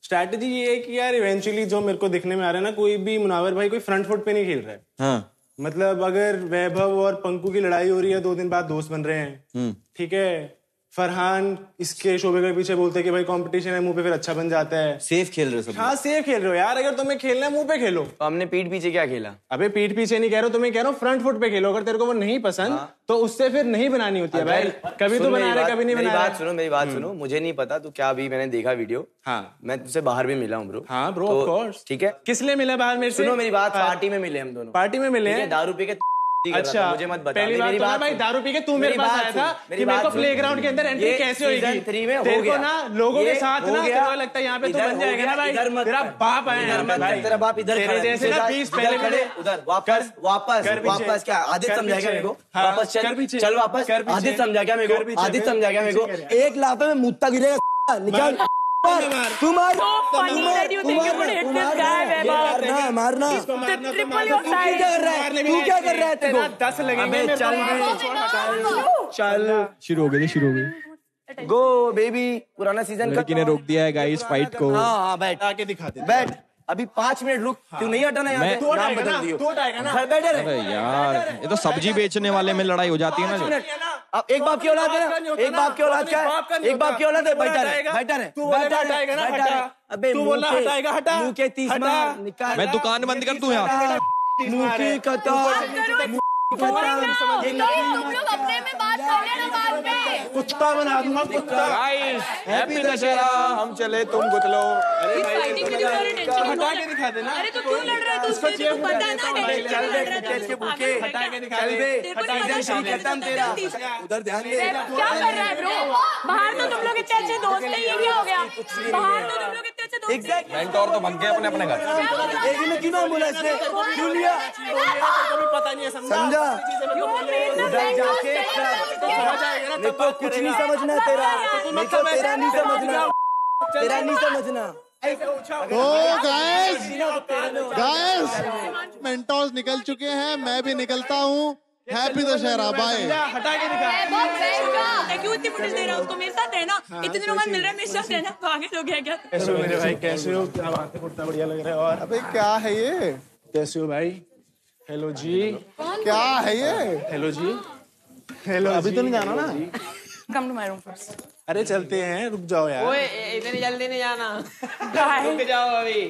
स्ट्रैटेजी ये है कि यार इवेंचुअली जो मेरे को दिखने में आ रहा है ना, कोई भी मुनावर भाई कोई फ्रंट फुट पे नहीं खेल रहा है। हाँ। मतलब अगर वैभव और पंकु की लड़ाई हो रही है, 2 दिन बाद दोस्त बन रहे हैं, ठीक है। फरहान इसके शोबे के पीछे बोलते हैं कि भाई कंपटीशन है, मुंह पे फिर अच्छा बन जाता है। सेफ खेल रहे हो सब। हाँ, सेफ खेल रहे हो यार। अगर तुम्हें खेलना है मुंह पे खेलो। तो हमने पीठ पीछे क्या खेला? अबे पीठ पीछे नहीं कह रहा हूँ, तुम्हें कह रहा हूँ फ्रंट फुट पे खेलो। अगर तेरे को वो नहीं पसंद तो उससे फिर नहीं बनानी होती है भाई। कभी तो बना रहे, कभी नहीं बना रहे। मेरी बात सुनो, मुझे नहीं पता तो क्या, अभी मैंने देखा वीडियो। हाँ, मैं तुझसे बाहर भी मिला हूँ ब्रो। हाँ ब्रो, ऑफ कोर्स। ठीक है, किस लिए मिला बाहर मेरे से? सुनो मेरी बात, पार्टी में मिले हम दोनों। पार्टी में मिले, दारू पी के। अच्छा, मुझे मत बता। पहली बात तो भाई दारू पी के तू मेरे पास आया था कि मेरे को प्लेग्राउंड के अंदर एंट्री कैसे होगी? तेरे को ना लोगों के साथ ना तेरे को लगता है यहाँ पे तू बन जाएगा ना भाई। तेरा बाप आया, तेरा बाप इधर तेरे जैसे ना 20 पहले खड़े उधर। वापस क्या आदित्य समझाएगा मेरे को? वापस चल वापस। आदित्य समझाएगा मेरे को? आदित्य समझाएगा मेरे को? एक लाफे में मुत्ता गिरेगा, निकाल। मारना। तू क्या कर रहा है? तेरे 10 लगेंगे। चल शुरू हो गई। गो बेबी, पुराना सीजन लड़की ने रोक दिया है गाइस फाइट को। हाँ, बैठ आके दिखा दे। बैठ, अभी 5 मिनट रुक। क्यों नहीं हटाना यहाँ से? नाम बदल दियो। अरे यार, ये तो सब्जी बेचने वाले में लड़ाई हो जाती है ना। अब एक बाप की औलाद है ना, एक बाप की औलाद क्या है? एक बाप की औलाद है। बैठा रहे। तू हटाएगा ना, हटा। अबे तू बोला हटाएगा, हटा। मुंह के 30 मार निकाल। मैं दुकान बंद कर दूं यहाँ? मुंह की कतार। तुम लोग अपने में बात कर लेना बाद में। कुत्ता बना दूंगा, कुत्ता। Guys, happy Dussehra. हम चले, तुम गुतलो। अरे हटा के दिखा देना। अरे तो क्यों लड़ रहा है? तुझको तो पता ना के भूखे हटा के दिखा दे। खत्म तेरा। उधर ध्यान दे। क्या कर रहा है ब्रो? बाहर तो तुम लोग इतने अच्छे दोस्त हैं, ये क्या हो गया? बाहर तो तुम लोग इतने अच्छे दोस्त हैं। मेंटोर तो बन गए अपने घर। एक ने क्यों बोला इसने? क्यों लिया? कभी पता नहीं है, समझा? मेरे को कुछ नहीं समझना तेरा, मेरे को तेरा नहीं समझना, तेरा नहीं समझना। तो गाइस मेंटोर्स निकल चुके हैं, मैं भी निकलता हूँ। Happy Dussehra, bye. हटा के दिखा। क्यों इतनी फुटेज दे रहा हो? उसको मेरे साथ रहना, इतने दिनों बाद मिल रहा है, मेरे साथ रहना। पागल हो गया क्या? कैसे हो मेरे भाई? कैसे हो? क्या बात है, कुर्ता बढ़िया लग रहा है। और अबे क्या है ये? कैसे हो भाई? हेलो जी। क्या है ये? हेलो जी। हेलो, अभी तो नहीं जाना ना? Come to my room first. अरे चलते हैं, रुक जाओ यार। ओए इतनी जल्दी नहीं जाना, रुक जाओ अभी।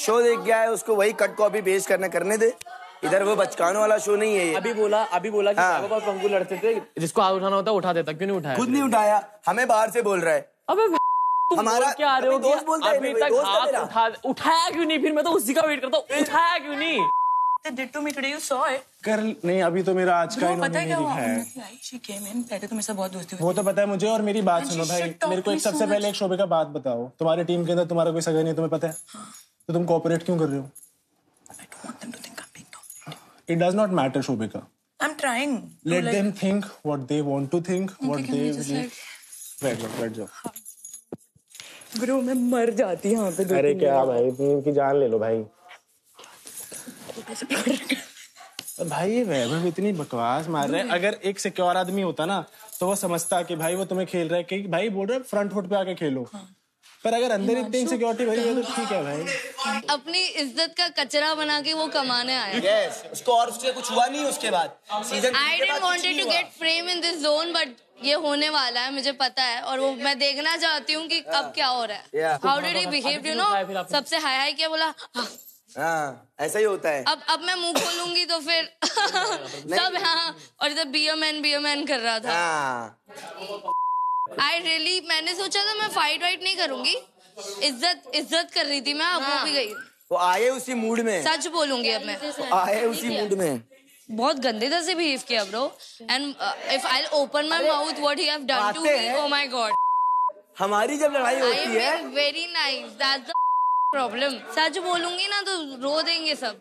शो देख गया है, उसको वही कट कॉपी पेस्ट करने दे। इधर वो बचकानों वाला शो नहीं है ये। अभी बोला कि वैभव और पंकु लड़ते थे, जिसको हाथ उठाना होता उठा देता, क्यों नहीं उठाया? खुद नहीं उठाया, हमें बाहर से बोल रहा है। अबे हमारा क्या आ रहे हो? दोस्त बोलता है, अभी तक हाथ उठाया क्यों नहीं? फिर मैं तो उसी का वेट करता हूँ, उठाया क्यों नहीं? Did to me today, you saw it? कर नहीं, अभी तो मेरा आज का Bro, इन्होंने पता है क्या नहीं हुआ? दिखा है। She came in, पहले तो मेरे साथ बहुत दोस्ती हुई। वो तो पता है मुझे, और मेरी बात सुनो भाई, मेरे को एक सबसे पहले एक शोबे का बात बताओ। तुम्हारी टीम के अंदर तुम्हारा कोई सगा नहीं है, तुम्हें पता है? तो तुम कोऑपरेट क्यों कर रहे हो? It does not matter, शोबिका. I'm trying. Let them think what they want to think, what they believe. बैठ जाओ. Bro, मैं मर जाती यहाँ पे। अरे क्या भाई, तुम की जान ले लो भाई। भाई ये वैभव इतनी बकवास मार रहे हैं। अगर एक सिक्योर आदमी होता ना तो वो समझता कि भाई वो तुम्हें खेल रहा है कि भाई बोल रहे फ्रंट फुट पे आके खेलो। पर अगर अंदर इतनी इनसिक्योरिटी भरी है तो ठीक है भाई। अपनी इज्जत का कचरा बना के वो कमाने आया। यस, उसको और उससे कुछ हुआ नहीं उसके बाद। Season I didn't wanted to get frame in this zone, but ये होने वाला है, मुझे पता है। और वो मैं देखना चाहती हूँ कि अब क्या हो रहा है। How did he behave, you know? सबसे हाय हाय किया, बोला हाँ, ऐसा ही होता है। अब मैं मुंह खोलूंगी तो फिर सब हाँ, और इधर be a man कर रहा था। मैंने सोचा था मैं फाइट वाइट नहीं करूंगी, इज्जत कर रही थी मैं, अब वो भी गई। वो आए उसी मूड में। सच बोलूंगी अब मैं। आए उसी मूड में। बहुत गंदे तरह से बिहेव किया bro, and if I open my mouth what he have done to me, oh my God. हमारी जब लड़ाई होती है very nice, that's the problem. सच बोलूंगी ना तो रो देंगे सब।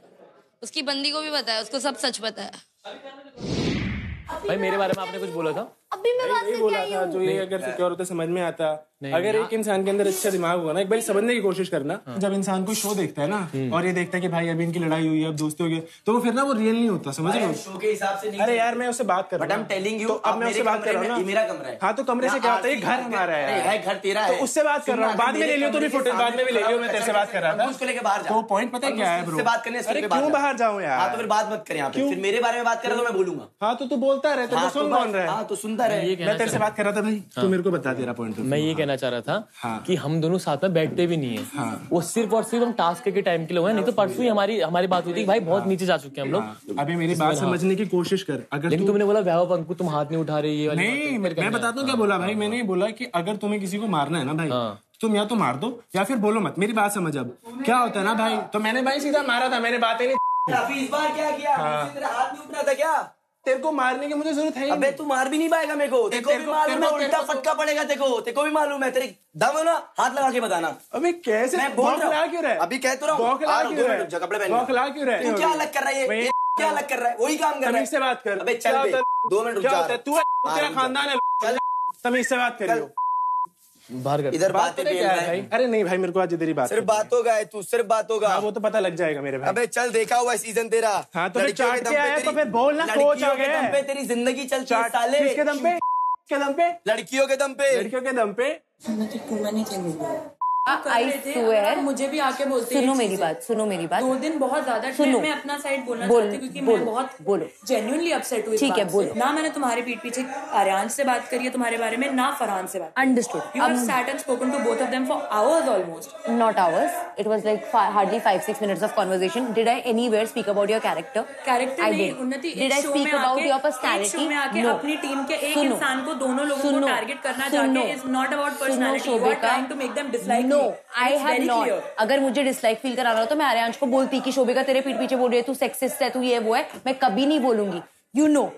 उसकी बंदी को भी पता है, उसको सब सच पता है। भाई मेरे बारे में आपने कुछ बोला था? अभी मैं बात यही बोला था, जो ये अगर सिक्योर होता समझ में आता। अगर एक इंसान के अंदर अच्छा दिमाग होगा ना, एक बार समझने की कोशिश करना। जब इंसान कोई शो देखता है ना और ये देखता है कि भाई अभी इनकी लड़ाई हुई है, अब दोस्ती हो गई, तो वो फिर ना वो रियल नहीं होता, समझ रहे हो? शो के हिसाब से नहीं। अरे यार मैं उससे बात कर रहा हूँ, अब मैं उससे बात कर रहा हूँ ना। मेरा कमरा है। हाँ तो कमरे से क्या होता है, घर हमारा है, घर तेरा है, तो उससे बात कर रहा हूँ। बाद में ले लियो, तो भी फुटेज बाद में भी ले लियो। मैं तेरे से बात कर रहा था, उसको लेके बाहर जा। तो पॉइंट पता है क्या है ब्रो? बात करने अरे क्यों बाहर जाऊँ यार? हाँ तो फिर बात मत कर यहाँ पे। फिर मेरे बारे में बात कर तो मैं बोलूंगा। हाँ तो तू बोलता रहे, तो सुन कौन रहा है? हाँ तो सुनता रहे। मैं तेरे से बात कर रहा था भाई, तू मेरे को बता तेरा पॉइंट। मैं ये कहना चाह रहा था कि हम दोनों साथ में बैठते भी नहीं है। वो सिर्फ और सिर्फ हम टास्क के टाइम के लिए हुए, नहीं तो परसों ही हमारी बात हुई थी। भाई बहुत नीचे जा चुके हैं हम लोग। अभी मेरी बात समझने की कोशिश कर। अगर लेकिन तुमने बोला वैभव पंकु तुम हाथ नहीं उठा रही है। नहीं, मैं बताता हूँ क्या बोला भाई। मैंने बोला कि अगर तुम्हें किसी को मारना है ना भाई, तुम या तो मार दो या फिर बोलो मत। मेरी बात समझ। अब क्या होता है ना भाई, तो मैंने भाई सीधा मारा था, मैंने बात ही नहीं। इस बार क्या किया? तेरा हाथ नहीं उठा था क्या? तेरे को मारने की मुझे जरूरत है। अबे तू मार भी नहीं पाएगा मेरे को। तेरे को भी मालूम है, उल्टा फटका पड़ेगा। तेरे को भी मालूम है। तेरे दम है ना, हाथ लगा के बताना। अबे कैसे? मैं बोल रहा हूँ, क्यों रहा है? अभी कहता रहा हूँ, कपड़े पहन। क्यों रहा है? तू क्या अलग कर रहा है? ये क्या अलग कर रहा है? वही काम कर रहा है। से बात कर। अबे चल 2 मिनट रुक जा। तू तेरा खानदान है, चल तमीज से बात करियो। बाहर कर। इधर बातें क्या है भाई? अरे नहीं भाई, मेरे को आज इधर ही बात। सिर्फ बात होगा, तू सिर्फ बात होगा। वो तो पता लग जाएगा मेरे भाई। अबे चल, देखा हुआ है सीजन तेरा। हाँ तो चाट के आया तो फिर बोल ना। कोच आ गए दम पे तेरी जिंदगी चलती है साले। किसके दम पे? किसके दम पे? लड़कियों के दम पे। लड़कियों के दम पे। आई स्वेयर, मुझे भी आके बोलते। सुनो मेरी बात, सुनो मेरी बात। 2 दिन बहुत ज्यादा। सुनो, मैं अपना साइड बोलना चाहती हूँ क्योंकि मैं बहुत जेन्युइनली अपसेट हुई। ठीक है, बोलो। ना मैंने तुम्हारे पीठ पीछे आर्यांश से बात करी है तुम्हारे बारे में, ना फरहान से बात। Understood. You have sat and spoken to both of them for hours almost. Not hours. It was like hardly 5-6 minutes of conversation. Did I anywhere speak about your character? Character I नहीं, did. उन्नति। Did I speak about your personality? एक show में आके No. अपनी team के एक सुनो, इंसान को, दोनों लोगों को टारगेट करना सुनो, जाके is not about सुनो, personality. You are Shobhika. trying to make them dislike No, me. I It's have very not. clear. अगर मुझे डिसलाइक फील कराना हो तो मैं आर्यांश को बोलती कि शोभिका तेरे पीठ पीछे बोल रही है तू सेक्सिस्ट है, तू ये वो है। मैं कभी नहीं बोलूंगी। You know,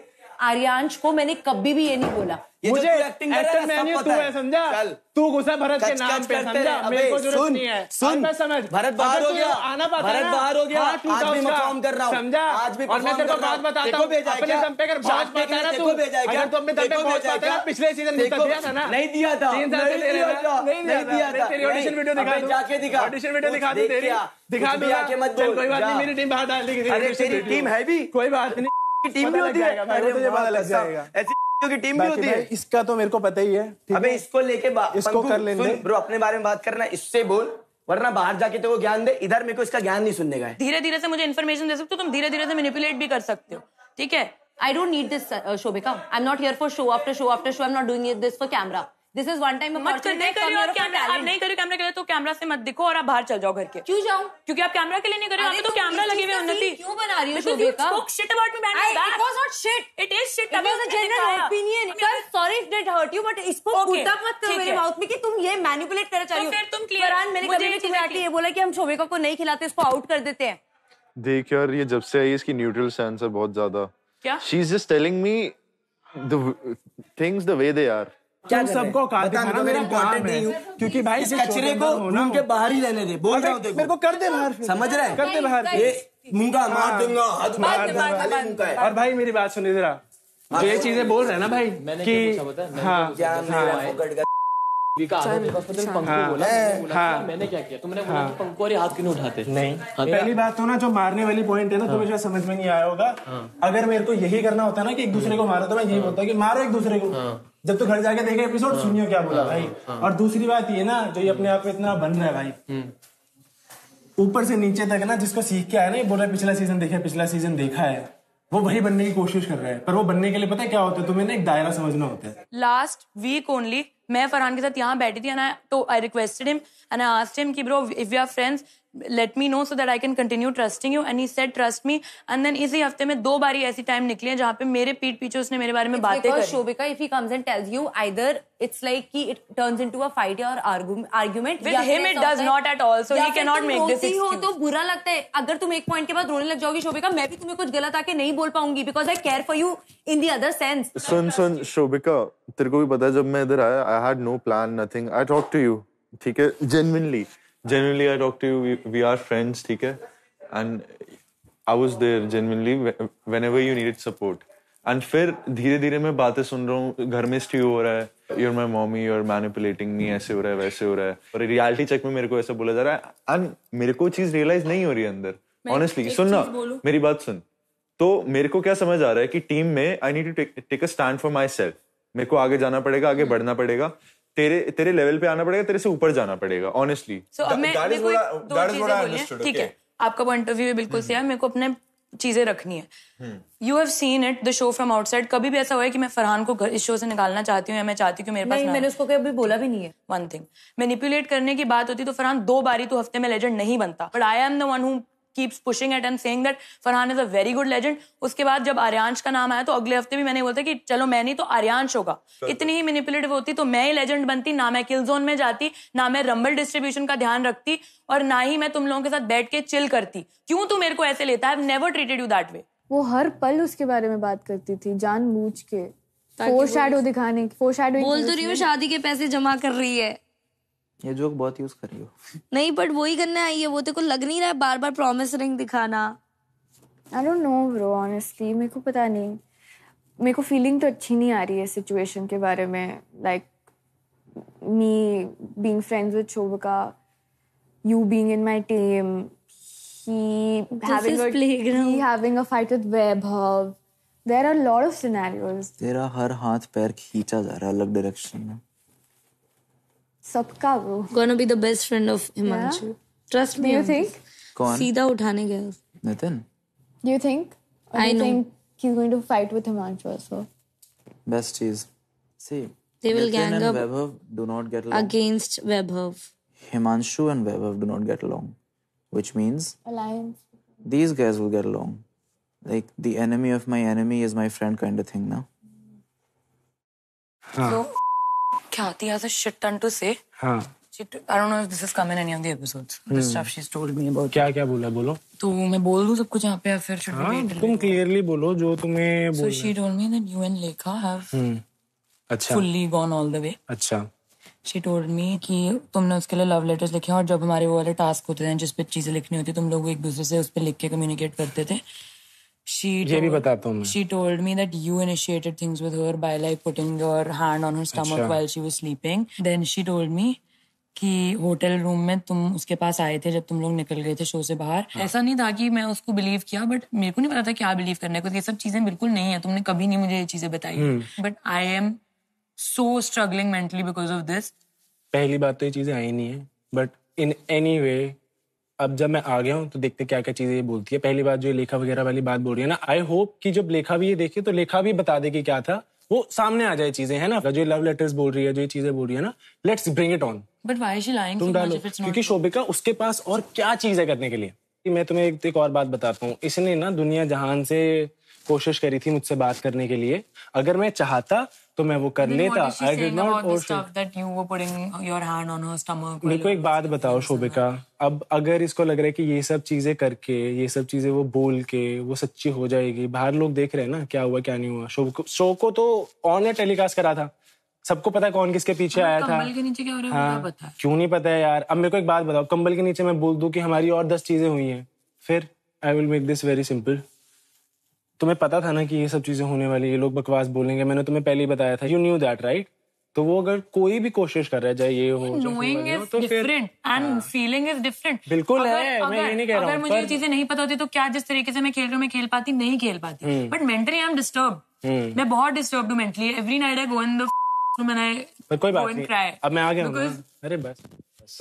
आर्यांश को मैंने कभी भी ये नहीं बोला। मुझे एक्टर मेन्यू तू है, समझा? तू गुस्सा भरत के नाम पे, समझा? मेरे को जरूरत नहीं है। सुन, समझ भरत बाहर हो गया। आना पाता भरत बाहर हो गया। आज भी मैं काम कर रहा हूँ, समझा? आज भी और मैं तेरे को बात बताता हूँ, अपने दम पे अगर पहुंच पाता है ना तू, अगर तू अपने दम पे पहुंच पाता है, पिछले सीजन में दिया था ना? नहीं दिया था, 3 साल से नहीं दिया था। तेरी ऑडिशन वीडियो दिखा दूं, जाके दिखा, ऑडिशन वीडियो दिखा दूं तेरी, दिखा दूं। आके मत बोल, कोई बात नहीं, मेरी टीम बाहर डाल देगी। अरे तेरी टीम है भी, कोई बात नहीं, टीम भी होती है। अरे तुझे पता लग जाएगा, ऐसी की टीम भी होती है। इसका तो मेरे को पता ही है। अबे इसको लेके इसको कर लेने दे ब्रो, अपने बारे में बात करना, इससे बोल, वरना बाहर जाके तो वो ज्ञान दे। इधर मेरे को इसका ज्ञान नहीं सुनने का है। धीरे धीरे से मुझे इन्फॉर्मेशन दे सकते हो, तुम धीरे धीरे से मैनिपुलेट भी कर सकते हो, ठीक है? I don't need this, Shobhika. I'm not here for show after show after show. I'm not doing this for camera. This is one time मत कर, नहीं करियो। आप नहीं करियो कैमरा के लिए तो कैमरा से मत दिखो और आप बाहर चल जाओ घर के। क्यों जाऊं? क्योंकि आप कैमरा के लिए नहीं कर रहे हो, तो कैमरा लगे हुए। उन्नति क्यों बना रही हो Shobhika? Shit about me behind my back. It was not shit. It is shit. It was a general opinion. Sorry if that hurt you, but इसको बुद्धा मत करो मेरे माउथ में कि तुम ये मैनिपुलेट करना चाह रही हो। तो फिर तुम क्लियर। फरहान, मैंने कभी तुम्हें आके ये बोला कि हम शोभिका को नहीं खिलाते, इसको आउट कर देते हैं। देख यार, ये जब से आई इसकी न्यूट्रल स्टैंस है बहुत ज्यादा। क्या? She is just telling me the things the way they are. तुम सबको काट दिखाना मेरा काम है, क्योंकि भाई इस कचरे को रूम के बाहर ही रहने दे। बोल रहा हूँ मेरे को कर दे बाहर, समझ रहा है? कर दे बाहर। ये मुंगा मार दूंगा, हाथ मार दूंगा। और भाई मेरी बात सुनिए जरा, ये चीजें बोल रहे हैं ना भाई कि हाँ, मैंने क्या किया? तुमने बोला कि पंखु और हाथ क्यों नहीं उठाते? नहीं, पहली बात तो ना जो मारने वाली पॉइंट है ना, तुम्हें शायद समझ में नहीं आया होगा। अगर मेरे को यही करना होता ना कि एक दूसरे को मारो, तो मैं यही बोलता कि मारो एक दूसरे को। जब तो घर जाके देखे एपिसोड, सुनियो क्या बोला भाई। और दूसरी बात ये ना, जो ये अपने आप में इतना बन रहा है भाई, ऊपर से नीचे तक ना, जिसको सीख के आया ना, ये बोल रहा है पिछला सीजन देखा है, वो वही बनने की कोशिश कर रहा है। पर वो बनने के लिए पता है क्या होता है, तुम्हें ना एक दायरा समझना होता है। लास्ट वीक ओनली मैं फरहान के साथ यहाँ बैठी थी, तो I requested him and I asked him कि bro if we are friends let me know so that I can continue trusting you, and he said trust me, and then इसी हफ्ते में 2 बारी ऐसी टाइम निकली है जहाँ पे मेरे पीठ पीछे उसने मेरे बारे में बातें करी। Shobhika, if he comes and tells you, either it's like कि it turns into a fight or argument. With him it does not at all, so he cannot make this excuse. हो तो बुरा लगता है। अगर तुम एक पॉइंट के बाद रोने लग जाओगी शोभिका, मैं भी तुम्हें कुछ गलत आके नहीं बोल पाऊंगी, because I care for you in the other sense. सुन शोभिका, तेरे को भी पता है जब मैं इधर आया, I had no plan, nothing. I talked to you, ठीक है, genuinely I talk to you, we are friends, ठीक है, and I was there genuinely whenever you needed support. And फिर धीरे धीरे मैं बातें सुन रहा हूँ, घर में स्ट्यू हो रहा है, you're my mommy, you're manipulating me, ऐसे हो रहा है वैसे हो रहा है, और रियलिटी चेक में मेरे को ऐसा बोला जा रहा है, and मेरे को चीज रियलाइज नहीं हो रही है अंदर। ऑनेस्टली सुन ना, मेरी बात सुन, तो मेरे को क्या समझ आ रहा है कि टीम में I need to take a stand for myself. मेरे को आगे जाना पड़ेगा, आगे बढ़ना पड़ेगा, तेरे लेवल पे आना पड़ेगा, तेरे से ऊपर जाना पड़ेगा। ऑनेस्टली ठीक है, आपका पॉइंट ऑफ व्यू बिल्कुल सही है, मेरे को अपने चीजें रखनी है। You have seen it the show from outside. कभी भी ऐसा हुआ है कि मैं फरहान को इस शो से निकालना चाहती हूँ या मैं चाहती हूँ कि मेरे पास मैंने उसको कभी बोला भी नहीं है। वन थिंग, मैनिपुलेट करने की बात होती तो फरहान 2 बारी तो हफ्ते में लेजेंड नहीं बनता, but I am the one who keeps pushing it and saying that Farhan is a very good legend। उसके बाद जब आर्यांश का नाम आया तो अगले हफ्ते भी मैंने बोलता कि चलो मैं नहीं तो आर्यांश होगा। इतनी ही मैनिपुलेटिव होती तो मैं ही लेजेंड बनती, ना मैं किल जोन में जाती, ना मैं रंबल डिस्ट्रीब्यूशन का ध्यान रखती, और ना ही मैं तुम लोगों के साथ बैठ के चिल करती। क्यों तू मेरे को ऐसे लेता है? I've never treated you that way। वो हर पल उसके बारे में बात करती थी जानबूझ के, फोरशैडो दिखाने की। फोरशैडो बोल तो रही हूँ शादी के पैसे जमा कर रही है। ये जोक बहुत यूज कर रही हो। नहीं, बट वही करने आई है, वो तेरे को लग नहीं रहा है बार बार प्रॉमिस रिंग दिखाना? I don't know bro, honestly मेरे को पता नहीं, मेरे को फीलिंग तो अच्छी नहीं आ रही है सिचुएशन के बारे में। Like me being friends with Shobhika, you being in my team, he having a fight with Vaibhav. There are a lot of scenarios. तेरा हर हाथ पैर खींचा जा रहा है अलग डायरेक्शन में। सबका वो Gonna be the best friend of Himanshu. Trust me. Do you think? कौन? सीधा उठाने गया। Nitin? Do you think? Or I do you know. think he's going to fight with Himanshu also? Best चीज। See, They will Nitin gang and up Vaibhav do not get along. against Vaibhav. Himanshu and Vaibhav do not get along, which means Alliance. these guys will get along. Like the enemy of my enemy is my friend kind of thing, ना? So, Khyati has a shit ton to say. हाँ। I don't know if this has come in any of the episodes. The stuff she's told me about. क्या बोला, बोलो। तो मैं बोल दूँ सब कुछ यहाँ पे या फिर should we wait? तुम क्लियरली बोलो जो तुम्हें So she told me that you and Lekha have अच्छा fully gone all the way. अच्छा। She told me कि तुमने उसके लिए लव लेटर्स लिखे, और जब हमारे वो वाले टास्क होते थे जिस पे चीजें लिखनी होती तुम लोग एक दूसरे से उस पे लिख के कम्युनिकेट करते थे। ये भी बताता हूँ मैं। She told me that you initiated things with her by like putting your hand on her stomach while she was sleeping. Then she told me कि होटल रूम में तुम उसके पास आए थे जब तुम लोग निकल गए थे शो से बाहर। ऐसा नहीं था कि मैं उसको बिलीव किया, बट मेरे को नहीं पता था क्या बिलीव करना है, क्योंकि ये सब चीजें बिल्कुल नहीं है, तुमने कभी नहीं मुझे ये चीजें बताई। But I am so struggling mentally because of this. पहली बात तो ये चीजें आई नहीं है, बट इन एनी वे अब जब मैं आ गया हूँ तो देखते क्या क्या चीजें ये बोलती है। पहली बात जो लेखा वगैरह वाली बात बोल रही है ना, आई होप कि जब लेखा भी ये देखे तो लेखा भी बता दे कि क्या था, वो सामने आ जाए चीजें, है ना। जो लव लेटर्स बोल रही है, जो ये चीजें बोल रही है ना, let's bring it on. But why is she lying? तुम डालो, क्योंकि शोभिका उसके पास और क्या चीज है करने के लिए। मैं तुम्हें एक और बात बताता हूँ, इसने ना दुनिया जहान से कोशिश करी थी मुझसे बात करने के लिए। अगर मैं चाहता तो मैं वो कर लेता। I did not मेरे को एक बात बताओ शोभिका, अब अगर इसको लग रहा है कि ये सब चीजें करके, ये सब चीजें वो बोल के वो सच्ची हो जाएगी, बाहर लोग देख रहे हैं ना क्या हुआ क्या नहीं हुआ। शो को तो ऑन एयर टेलीकास्ट करा था, सबको पता है कौन किसके पीछे आया था। कंबल के नीचे क्या हो रहा है? हाँ, क्यों नहीं पता है यार। अब मेरे को एक बात बताओ, कंबल के नीचे मैं बोल दूं कि हमारी और 10 चीजें हुई हैं, फिर I will make this very simple. तुम्हें पता था ना कि ये सब चीजें होने वाली, ये लोग बकवास बोलेंगे, मैंने तुम्हें पहले ही बताया था। You knew that right? तो वो अगर कोई भी कोशिश कर रहा है चाहे ये हो knowing is different and feeling is different. बिल्कुल है, मैं ये नहीं कह रहा हूँ। अगर मुझे ये चीजें नहीं पता होती तो क्या जिस तरीके से मैं खेल रही हूँ मैं खेल पाती नहीं खेल पाती। But mentally I am disturb. मैं बहुत डिस्टर्ब हूँ mentally. Every night I go in the room and I कोई बात go and नहीं, cry. अब मैं आ गया हूँ। Because अरे बस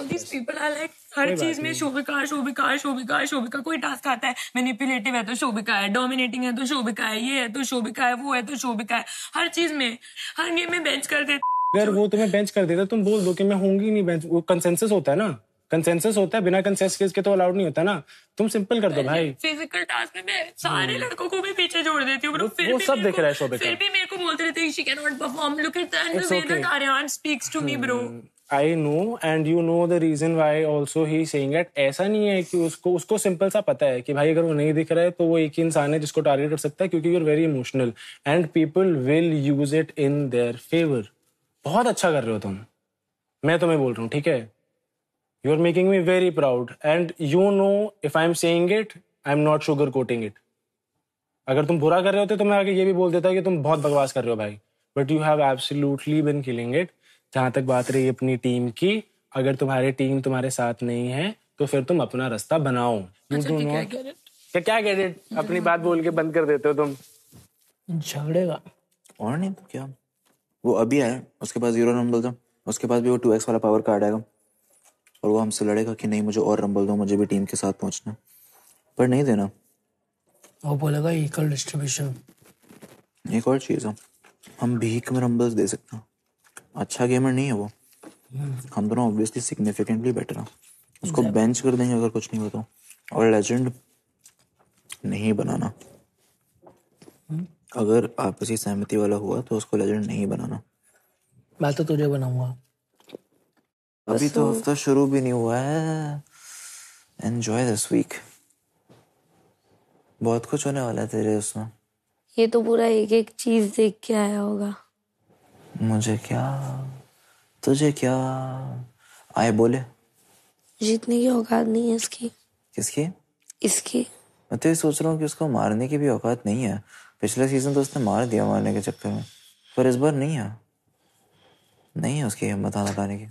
these people are like हर चीज में शोभिका शोभिका शोभिका शोभिका। कोई टास्क आता है मैनिपुलेटिव है तो शोभिका है, डोमिनेटिंग है तो शोभिका है, ये है तो शोभिका है, वो है तो शोभिका है। हर चीज में हर गेम में बेंच कर देते। अगर वो तुम्हें बेंच कर देता तुम बोल दो कि मैं होंगी नहीं बेंच। वो कंसेंसस होता है ना, कंसेंसस होता है, बिना कंसेंसस के तो अलाउड नहीं होता ना। तुम सिंपल कर दो भाई। फिजिकल टास्क में मैं सारे लड़कों को भी पीछे छोड़ देती हूँ। वो सब दिख रहा है शोभिका। फिर भी मेरे को बोलते रहते हैं she can not perform. Look at the way that Aryan speaks to me bro. I know and you know the reason why also he saying it. ऐसा नहीं है कि उसको सिंपल सा पता है कि भाई अगर वो नहीं दिख रहा है तो वो एक ही इंसान है जिसको टारगेट कर सकता है, क्योंकि you're very emotional and people will use it in their favor. बहुत अच्छा कर रहे हो तुम, मैं तुम्हें बोल रहा हूँ, ठीक है? You are making me very proud and you know if I'm saying it, I'm not sugarcoating it. अगर तुम बुरा कर रहे होते तो मैं आगे ये भी बोल देता कि तुम बहुत बकवास कर रहे हो भाई। But you have absolutely been killing it. जहां तक बात रही अपनी टीम की, अगर तुम्हारी टीम तुम्हारे साथ नहीं है तो फिर तुम अपना रास्ता बनाओ। क्या गेट इट? अपनी बात बोल के बंद कर देते हो तुम। झगड़ेगा और नहीं तो क्या। वो अभी आया, उसके पास 0 रंबल था, उसके पास भी वो 2x वाला पावर कार्ड आएगा और वो हमसे लड़ेगा कि नहीं मुझे और रंबल दो, मुझे भी टीम के साथ पहुंचना, पर नहीं देना। वो बोलेगा इक्वल डिस्ट्रीब्यूशन। एक और चीज है, हम भीख में रंबल्स दे सकते हैं। अच्छा गेमर नहीं है वो, हम दोनों ऑब्वियसली सिग्निफिकेंटली बेटर हैं। उसको बेंच कर देंगे अगर कुछ नहीं होता। और लेजेंड नहीं बनाना, अगर आपसी सहमति वाला हुआ तो उसको लेजेंड नहीं बनाना। मैं तो तुझे बनाऊंगा। अभी तो हफ्ता शुरू भी नहीं हुआ है। एंजॉय दिस वीक, बहुत कुछ होने वाला है तेरे उसमें। ये तो पूरा एक एक चीज देख के आया होगा। मुझे क्या तुझे क्या आए बोले? जीतने की औकात नहीं है इसकी। किसकी? इसकी। मैं तो ये सोच रहा हूँ कि उसको मारने की भी औकात नहीं है। पिछले सीजन तो उसने मार दिया मारने के चक्कर में, पर इस बार नहीं है उसकी हिम्मत हाथ हटाने की।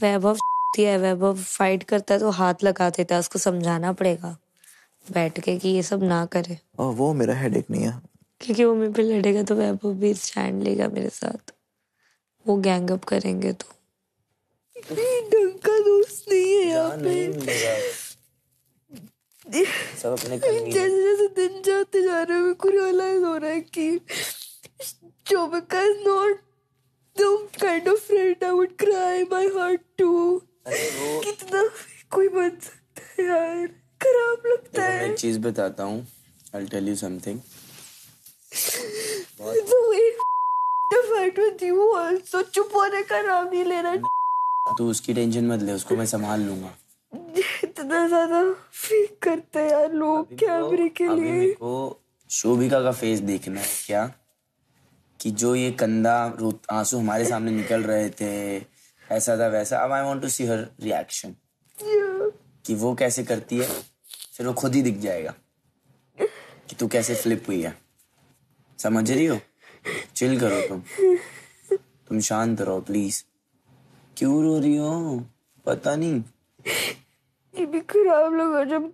वैभव फाइट करता है तो हाथ लगा देता है, उसको समझाना पड़ेगा बैठ के कि ये सब ना करे। और वो मेरा हेडेक नहीं है, क्योंकि वो मेरे पे लड़ेगा तो वैभव भी स्टैंड लेगा मेरे साथ। वो गैंग अप करेंगे तो ढंग का दोस्त नहीं है यहाँ पे। सब अपने जैसे जैसे दिन जाते जा रहे हैं मेरे को रियलाइज हो रहा है कि Shobhika is not the kind of friend I would cry my heart to। कितना कोई बन सकता है यार, खराब लगता है। मैं एक चीज बताता हूँ, I'll tell you something। fight with you also। चुप होने का नाम नहीं ले रहा। तू उसकी टेंशन मत ले, उसको मैं संभाल लूंगा। इतना ज्यादा फेक करते हैं यार लोग कैमरे के लिए। मेरे को शोभिका का फेस देखना है क्या, कि जो ये कंधा आंसू हमारे सामने निकल रहे थे, ऐसा था वैसा। अब I want to see her reaction, कि वो कैसे करती है, फिर वो खुद ही दिख जाएगा कि तू कैसे फ्लिप हुई है। समझ रही हो? चिल करो तुम शांत रहो प्लीज। क्यों रो रही हो? पता नहीं। ये भी खराब लगा जब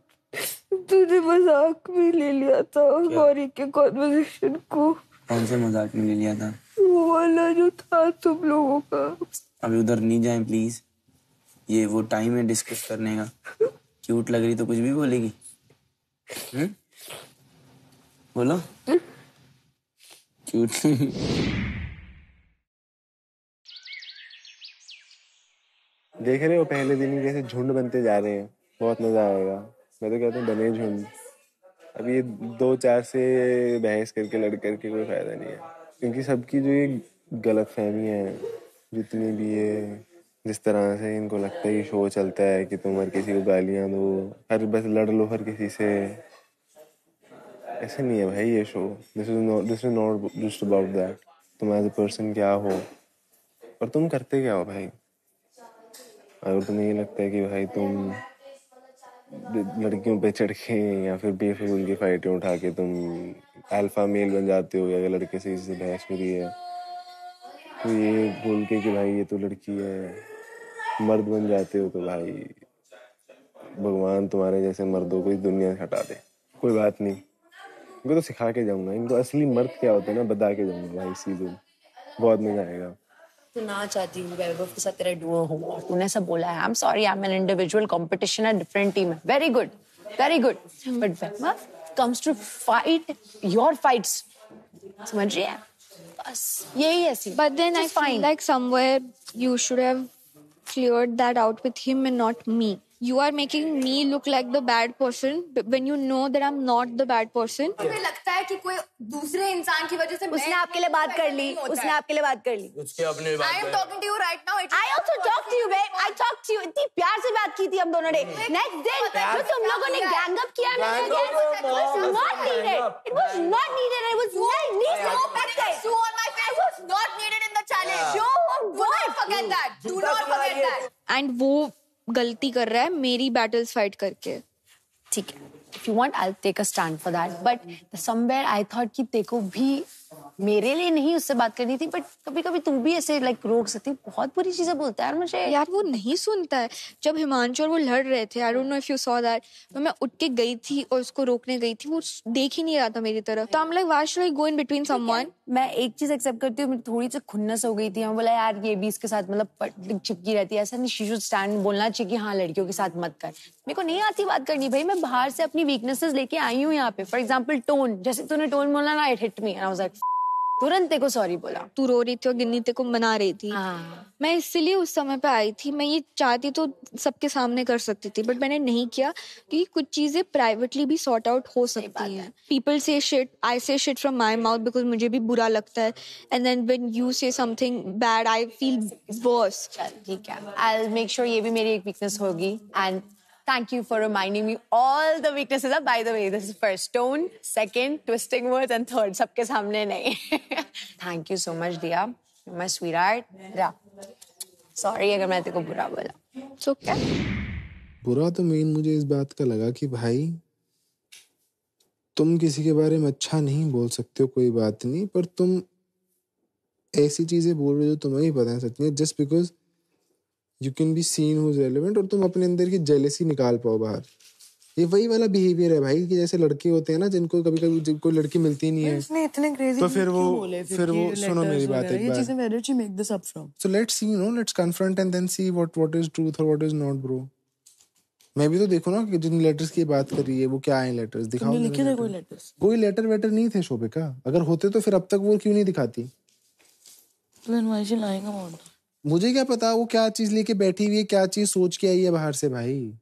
तूने मजाक में ले लिया था गौरी के कॉन्वर्सेशन को। कौन से मजाक में ले लिया था? वो वाला जो था तुम लोगों का। अभी उधर नहीं जाए प्लीज, ये वो टाइम है डिस्कस करने का। क्यूट लग रही तो कुछ भी बोलेगी। बोलो क्यूट। देख रहे हो पहले दिन ही कैसे झुंड बनते जा रहे हैं, बहुत मजा आएगा। मैं तो कहता हूँ बने झुंड। अब ये 2-4 से बहस करके लड़ करके कोई फायदा नहीं है, क्योंकि सबकी जो ये गलत फहमी है जितनी भी है, जिस तरह से इनको लगता है ये शो चलता है कि तुम हर किसी को गालियां दो, हर बस लड़ लो हर किसी से। ऐसा नहीं है भाई ये show. This is not just about that. तुम एज अ पर्सन क्या हो और तुम करते क्या हो भाई। अगर तुम्हें ये लगता है कि भाई तुम लड़कियों पे चढ़ के या फिर बेफिजूल की फाइटें उठा के तुम अल्फा मेल बन जाते हो, या लड़के से बहस हो रही है, तो ये बोल के कि भाई ये तो लड़की है, मर्द बन जाते हो तो भाई भगवान तुम्हारे जैसे मर्दों को इस दुनिया से हटा दे। कोई बात नहीं, इनको तो सिखा के जाऊंगा, इनको असली मर्द क्या होता है ना बता के जाऊंगा भाई। सीजन बहुत मजा आएगा। तो ना चाहती हूँ वैभव के साथ तेरा डुओ हो और तूने सब बोला है I am sorry, I am an individual, competition है, डिफरेंट टीम है, very good but Vaibhav comes to fight your fights, समझ रही है, बस यही है सी। But then I feel like somewhere you should have cleared that out with him and not me. You are making me look like the bad person when you know that I'm not the bad person. मुझे लगता है कि कोई दूसरे इंसान की वजह से उसने आपके लिए बात कर ली, उसने आपके लिए बात कर ली। उसके अपने I am talking to you right now. I also talk to you, babe. I talk to you. इतनी प्यार से बात की थी हम दोनों ने। Next दिन जो तुम लोगों ने gang up किया ना, it was not needed. It was not needed. It was not needed. It was not needed in the challenge. Do not forget that. Do not forget that. And वो गलती कर रहा है मेरी battles fight करके। ठीक है, if you want I'll take a stand for that, but somewhere I thought कि तेको भी मेरे लिए नहीं उससे बात करनी थी, बट कभी कभी तू भी ऐसे लाइक रोक सकती, बहुत बुरी चीजें बोलता है यार मुझे। यार वो नहीं सुनता है। जब हिमांशु और वो लड़ रहे थे, आई don't know if you saw that, तो मैं उठ के गई थी और उसको रोकने गई थी, वो देख ही नहीं रहा था मेरी तरफ, तो I am like why should I go in between someone. मैं एक चीज एक्सेप्ट करती हूँ, मेरी थोड़ी सी खुन्नस हो गई थी, मैं बोला यार ये भी इसके साथ मतलब चिपकी रहती है, ऐसा नहीं, शी शुड स्टैंड, बोलना चाहिए कि हाँ लड़कियों के साथ मत कर। मेरे को नहीं आती बात करनी भाई, मैं बाहर से अपनी वीकनेसेस लेके आई हूँ यहाँ पे। फॉर एग्जाम्पल टोन, जैसे तूने टोन बोला ना, it hit me and I was like तुरंत तेको सॉरी बोला। तू रो रही थी और गिन्नी तेको मना रही थी। मैं इसलिए उस समय पे आई थी। मैं ये चाहती तो सबके सामने कर सकती थी, बट मैंने नहीं किया क्योंकि कुछ चीजें प्राइवेटली भी सॉर्ट आउट हो सकती हैं। पीपल से shit, I say shit from my mouth because मुझे भी बुरा लगता है, and then when you say something bad I feel worse. ठीक है, आई विल मेक श्योर ये भी मेरी एक वीकनेस होगी, and thank you for reminding me all the weaknesses. By the way, this is first tone, second twisting words, and third सबके सामने नहीं। Thank you so much, Diya. You're my sweetheart. Yeah. Sorry अगर मैं तेरे को बुरा बोला। It's okay. बुरा तो मेन मुझे इस बात का लगा कि भाई तुम किसी के बारे में अच्छा नहीं बोल सकते हो, कोई बात नहीं, पर तुम ऐसी चीजें बोल रहे हो तुम्हें ही पता है सच में, just because you can be seen who's relevant, और तुम अपने अंदर की जेलेसी निकाल पाओ बाहर। ये वही वाला बिहेवियर है भाई कि जैसे लड़के होते हैं ना जिनको कभी कभी कोई लड़की मिलती नहीं है, तो फिर वो सुनो मेरी बात एक बार, so let's see, let's confront and then see what is truth or what is not, bro। मैं भी तो देखो ना कि जिन लेटर्स की बात कर रही है वो क्या है, लेटर्स दिखाओ। कोई लेटर वेटर नहीं थे शोभिका, अगर होते तो फिर अब तक वो क्यों नहीं दिखाती? मुझे क्या पता वो क्या चीज लेके बैठी हुई है, क्या चीज सोच के आई है बाहर से भाई।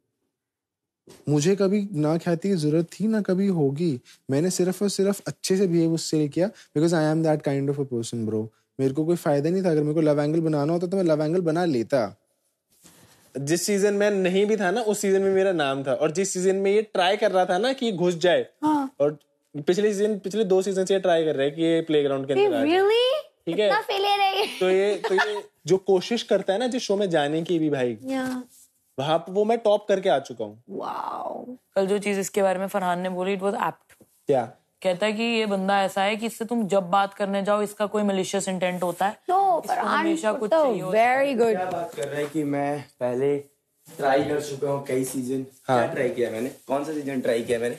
मुझे कभी ना ख्याति की जरूरत थी ना कभी होगी। मैंने सिर्फ और सिर्फ अच्छे से बिहेव उससे किया because I am that kind of a person bro. मेरे को कोई फायदा नहीं था, अगर मेरे को लव एंगल बनाना होता तो मैं लव एंगल बना लेता। जिस सीजन में नहीं भी था ना उस सीजन में मेरा नाम था, और जिस सीजन में ये ट्राई कर रहा था ना कि घुस जाए, और पिछले 2 सीजन से ट्राई कर रहे हैं कि ये प्लेग्राउंड के अंदर आ, ठीक है, तो ये जो कोशिश करता है ना जिस शो में जाने की भी भाई, वहां वो मैं टॉप करके आ चुका हूँ। वाओ। कल जो चीज इसके बारे में फरहान ने बोली, इट वाज एप्ट। क्या कहता है कि ये बंदा ऐसा है कि इससे तुम जब बात करने जाओ इसका कोई मलिशियस इंटेंट होता है, हमेशा कुछ चाहिए होता है। Very good. क्या बात कर रहा है कि मैं पहले ट्राई कर चुका हूँ कई सीजन। क्या ट्राई किया मैंने? कौन सा सीजन ट्राई किया मैंने?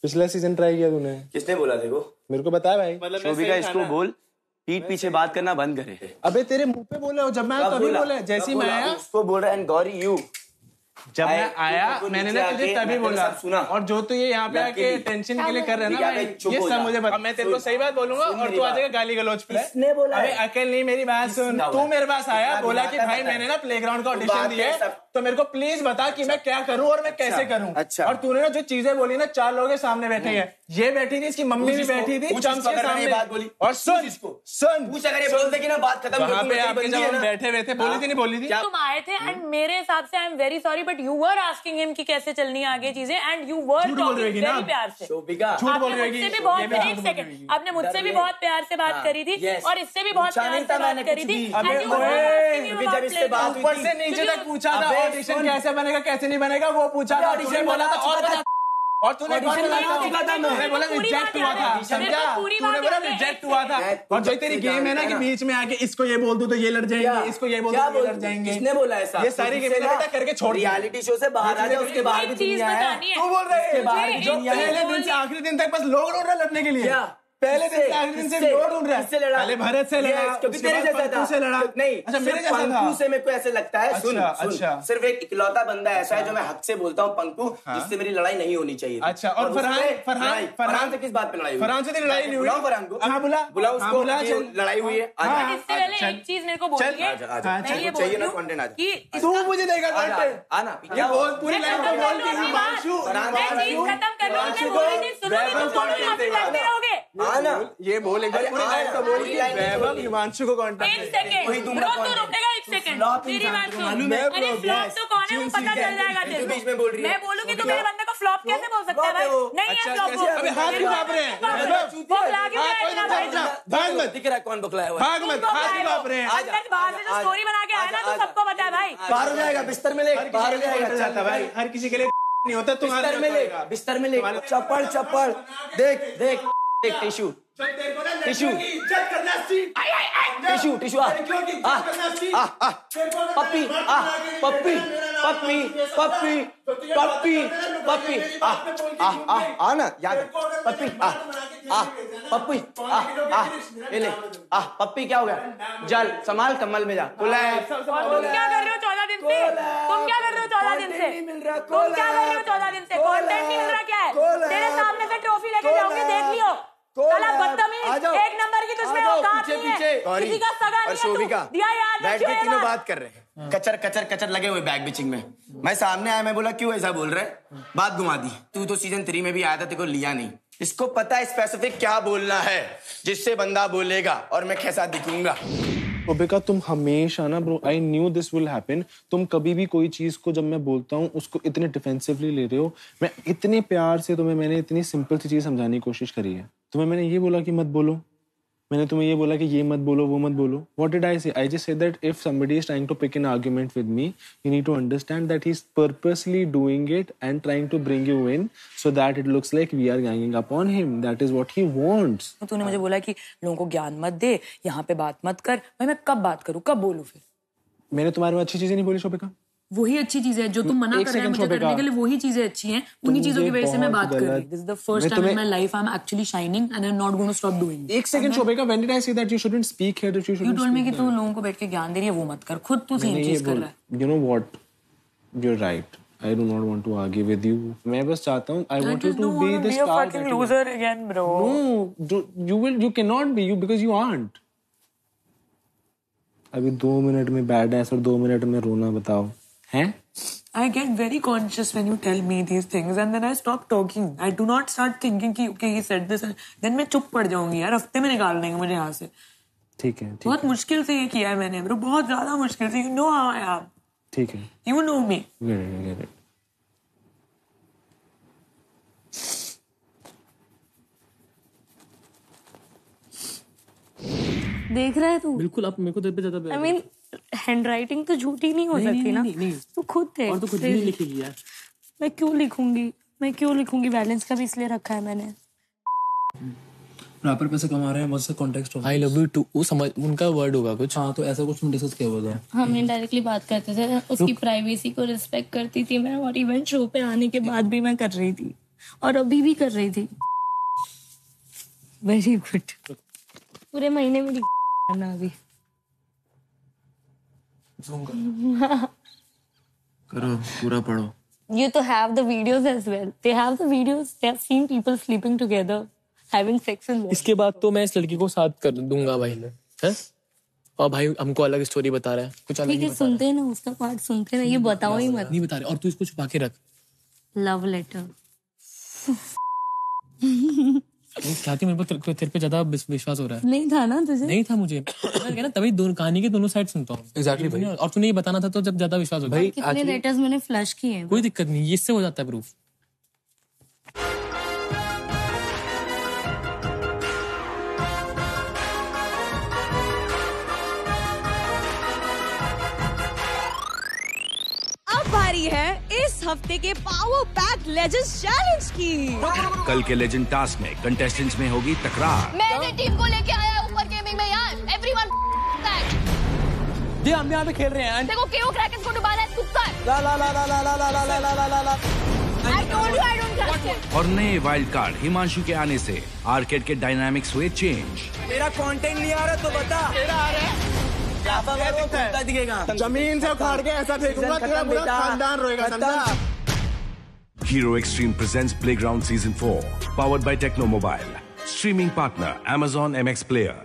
पिछला सीजन ट्राई किया तूने। किसने बोला देखो? मेरे को बताया भाई। शोभिका इसको बोल पीठ पीछे बात करना बंद करे। अबे तेरे मुंह पे बोले हो, जब मैं तभी बोला, जैसे ही मैं आया उसको बोल रहा है, एंड गौरी यू जब मैं आया मैंने ना तुझे तभी बोला, सुना, और जो तू ये यहाँ पे आके टेंशन के लिए कर रहा है ना, ये सब मुझे बता। मैं तेरे को सही बात बोलूंगा और तू आ जाएगा गाली गलौज पे। अबे अकेले नहीं, मेरी बात सुन। तू मेरे पास आया, बोला कि भाई मैंने ना प्लेग्राउंड का ऑडिशन दिया है, तो मेरे को प्लीज बता कि मैं क्या करूं और मैं कैसे करूं। अच्छा। और तूने ना जो चीजें बोली ना, 4 लोगों के सामने बैठे हैं, ये बैठी थी, इसकी मम्मी भी बैठी थी, बात बोली। और सुन पूछ, अगर ये बोलते कि ना बात खत्म, वहां पे आपके जब हम बैठे हुए थे, बोली थी नहीं बोली थी? तुम आए थे एंड मेरे हिसाब से I am very sorry but you were asking him कि कैसे चलनी है आगे चीजें, and you were talking very प्यार से। झूठ बोल रही है। एक सेकंड, आपने मुझसे भी बहुत प्यार से बात करी थी और इससे भी बहुत प्यार से बात करी थी। जब इससे बात ऊपर से नीचे तक पूछा था ऑडिशन कैसे बनेगा कैसे नहीं बनेगा, वो पूछा था, ऑडिशन बोला था। और तूने बोला रिजेक्ट हुआ था, समझा? तूने बोला रिजेक्ट हुआ था। और जो तेरी गेम है ना कि बीच में आके इसको ये बोल दूं तो ये लड़ जाएंगे, इसको ये बोल दूं तो ये लड़ जाएंगे। किसने बोला ऐसा? ये सारी गेम बेटा करके छोड़। रियलिटी शो से बाहर आ जा, उसके बाहर भी दुनिया है। तू बोल रहा है जो पहले दिन से आखिरी दिन तक बस लोग ढूंढ रहे लड़ने के लिए। पहले दिन से आखिरी दिन से लोग ढूंढ रहा है। पहले भरत से लड़ा, कभी तेरे जैसा था से लड़ा। नहीं, अच्छा मेरे जैसा था। पंकु से मेरे को ऐसे लगता है। सुन, सिर्फ एक इकलौता बंदा ऐसा है जो मैं हक से बोलता हूँ, पंकु, जिससे मेरी लड़ाई नहीं होनी चाहिए। अच्छा, और फरहान से किस बात पे लड़ाई हुई? फरहान से तेरी लड़ाई नहीं हुई? बुलाओ फरहान को। हाँ बुला, बुलाओ उसको, लड़ाई हुई है। इससे पहले एक चीज मेरे को बोलिए, चाहिए ना कंटेंट आज। तू मुझे देगा कंटेंट। आना ये बोल पूरी लाइन को बोल के हिमांशु खत्म कर लो, मैं बोल रही थी, सुनो नहीं तो छोड़ो, यहाँ पे लड़ते रहोगे। आना ये बोल एक बार पूरी लाइन को बोल के वैभव हिमांशु को कांटेक्ट। एक सेकंड रुकेगा, एक सेकंड मेरी बात सुन। अरे फ्लॉप तो कौन है वो पता चल जाएगा तेरे को। मैं बोलूंगी तो मेरे बंदे को फ्लॉप कैसे बोल सकता है भाई? नहीं है फ्लॉप वो। अबे हाथ क्यों कांप रहे हैं? बकला के बैठना भाई, भाग मत। दिख रहा है कौन बकलाया हुआ? भाग मत, हाथ क्यों कांप रहे हैं? अंदर बाहर से जो स्टोरी बना के आया ना तो सबको पता है भाई। बाहर हो जाएगा, बिस्तर में ले, बाहर हो जाएगा। जाता भाई, हर किसी के लिए नहीं होता। तुम्हारे बिस्तर में ले, बिस्तर में ले, चप्पल चप्पल देख देख देख, टिश्यू टिश्यू टिश्यू टिश्यू पप्पी पप्पी पप्पी पप्पी पप्पी पप्पी आना याद पप्पी पप्पी ये ले पप्पी। क्या हो गया? जल संभाल, कमल में जा। तुम क्या कर रहे हो 14 दिन से? तुम क्या कर रहे हो 14 दिन से? तुम क्या कर रहे हो 14 दिन से? कंटेंट नहीं मिल रहा क्या है? तेरे सामने से ट्रॉफी लेके जाओगे, देख लियो। साला बदतमीज, एक नंबर की तुझमें औकात नहीं है, किसी का सगा नहीं है तू। दिया याद बैठ के तीनों बात कर रहे हैं, कचर कचर कचर लगे हुए बैग बिचिंग में। मैं सामने आया, मैं बोला क्यों ऐसा बोल रहा है? बात घुमा दी। तू तो सीजन 3 में भी आया था, तेरे को लिया नहीं। इसको पता है स्पेसिफिक क्या बोलना है, जिससे बंदा बोलेगा और मैं कैसा दिखूंगा। शोभिका तुम हमेशा ना bro, I knew this will happen. तुम कभी भी कोई चीज को जब मैं बोलता हूँ उसको इतने डिफेंसिवली ले रहे हो। मैं इतने प्यार से तुम्हें, मैंने इतनी सिंपल सी चीज समझाने की कोशिश करी है। तुम्हें मैंने ये बोला कि मत बोलो, मैंने तुम्हें ये बोला कि ये मत बोलो, वो मत बोलो। What did I say? I just said that if somebody is trying to pick an argument with me, you need to understand that he's purposely doing it and trying to bring you in so that it looks like we are ganging up on him. That is what he wants. तूने मुझे बोला कि लोगों को ज्ञान मत दे, यहाँ पे बात मत कर। भाई मैं कब बात करूँ, कब बोलूँ फिर? मैंने तुम्हारे में अच्छी चीजें नहीं बोली शोभिका। वही अच्छी चीज है जो तुम मना कर रहे हैं मुझे करने के लिए, वही चीजें अच्छी हैं। उन्हीं चीजों की वजह से मैं बात कर रही हूँ। This is the first time in my life I'm actually shining and I'm not going to stop doing it. एक second Shobhika, when did I say that you shouldn't speak here? That you shouldn't. You told me कि तू लोगों को बैठ के ज्ञान दे रही है, वो मत कर। खुद तू सेम चीज कर रहा है। You know what? You're right. I do not want to argue with you. मैं बस चाहता हूँ, I want you to be the star. Be a fucking loser again, bro. No, you cannot be you because you aren't. अभी 2 minute में bad S और 2 minute में रोना, बताओ हैं? I get very conscious when you tell me these things and then I stop talking. I do not start thinking कि okay he said this. Then मैं चुप पड़ जाऊंगी यार, हफ्ते में निकाल देंगे मुझे यहाँ से। ठीक है। बहुत मुश्किल से ये किया है मैंने ब्रो, बहुत ज्यादा मुश्किल से। You know how I am. ठीक है। You know me. Get it. देख रहा है तू? बिल्कुल, अब मेरे को तेरे पे ज्यादा I mean, हैंडराइटिंग तो झूठी नहीं हो सकती ना। तू खुद थे। और तू कुछ नहीं लिखेगी यार। मैं क्यों लिखूंगी? बैलेंस का भी इसलिए रखा है मैंने। रैपर पैसे कमा रहे हैं, मुझसे कॉन्टेक्स्ट होगा। आई लव यू टू, वो समझ उनका वर्ड होगा कुछ। हाँ, तो ऐसा कुछ तुम डिस्कस किया हुआ था। हम इनडायरेक्टली बात करते थे, उसकी प्राइवेसी को रिस्पेक्ट करती थी मैं, और इवेंट शो पे आने के बाद भी मैं कर रही थी और अभी भी कर रही थी। Very good. पूरे महीने में करना अभी। करो, पूरा पढ़ो। You to have the videos as well. They have the videos. They have seen people sleeping together, having sex in bed. इसके बाद तो मैं इस लड़की को साथ कर दूंगा भाई मैं, हैं? और भाई हमको अलग स्टोरी बता रहा है, कुछ अलग ही बता रहा है। सुनते ना उसका पार्ट, सुनते ना, ये बताओ ही मत। नहीं बता रहे, और तू इसको छुपा के रख। Love letter. क्या कि मेरे को तेरे पे ज्यादा विश्वास हो रहा है। नहीं था ना तुझे? नहीं था मुझे। ना तभी दोनों कहानी के दोनों साइड सुनता हूँ। Exactly भाई। और तूने ये बताना था तो जब ज्यादा विश्वास हो भाई। कितने लेटर्स मैंने फ्लश किए हैं। कोई दिक्कत नहीं, इससे हो जाता है प्रूफ। अब बारी है इस हफ्ते के पावर पैक लेजेंड्स चैलेंज की। कल के लेजेंड टास्क में कंटेस्टेंट्स में होगी तकरार। मैंने टीम को लेके आया ऊपर गेमिंग में यार, एवरीवन जी हम यहाँ पे खेल रहे हैं। देखो केओ क्रैकर्स को डुबाना है कुकर। ला ला ला ला ला ला ला ला ला ला ला ला। I told you I don't trust him. और नए वाइल्ड कार्ड हिमांशु के आने से आर्केड के डायनामिक्स हुए चेंज। मेरा कंटेंट नहीं आ रहा तो बता। तेरा आ रहा है। दिखेगा। जमीन से उखाड़ के ऐसा फेंकूंगा तेरा पूरा खानदान रोएगा, समझा? Hero Extreme presents Playground Season 4, powered by Techno Mobile. Streaming partner Amazon MX Player.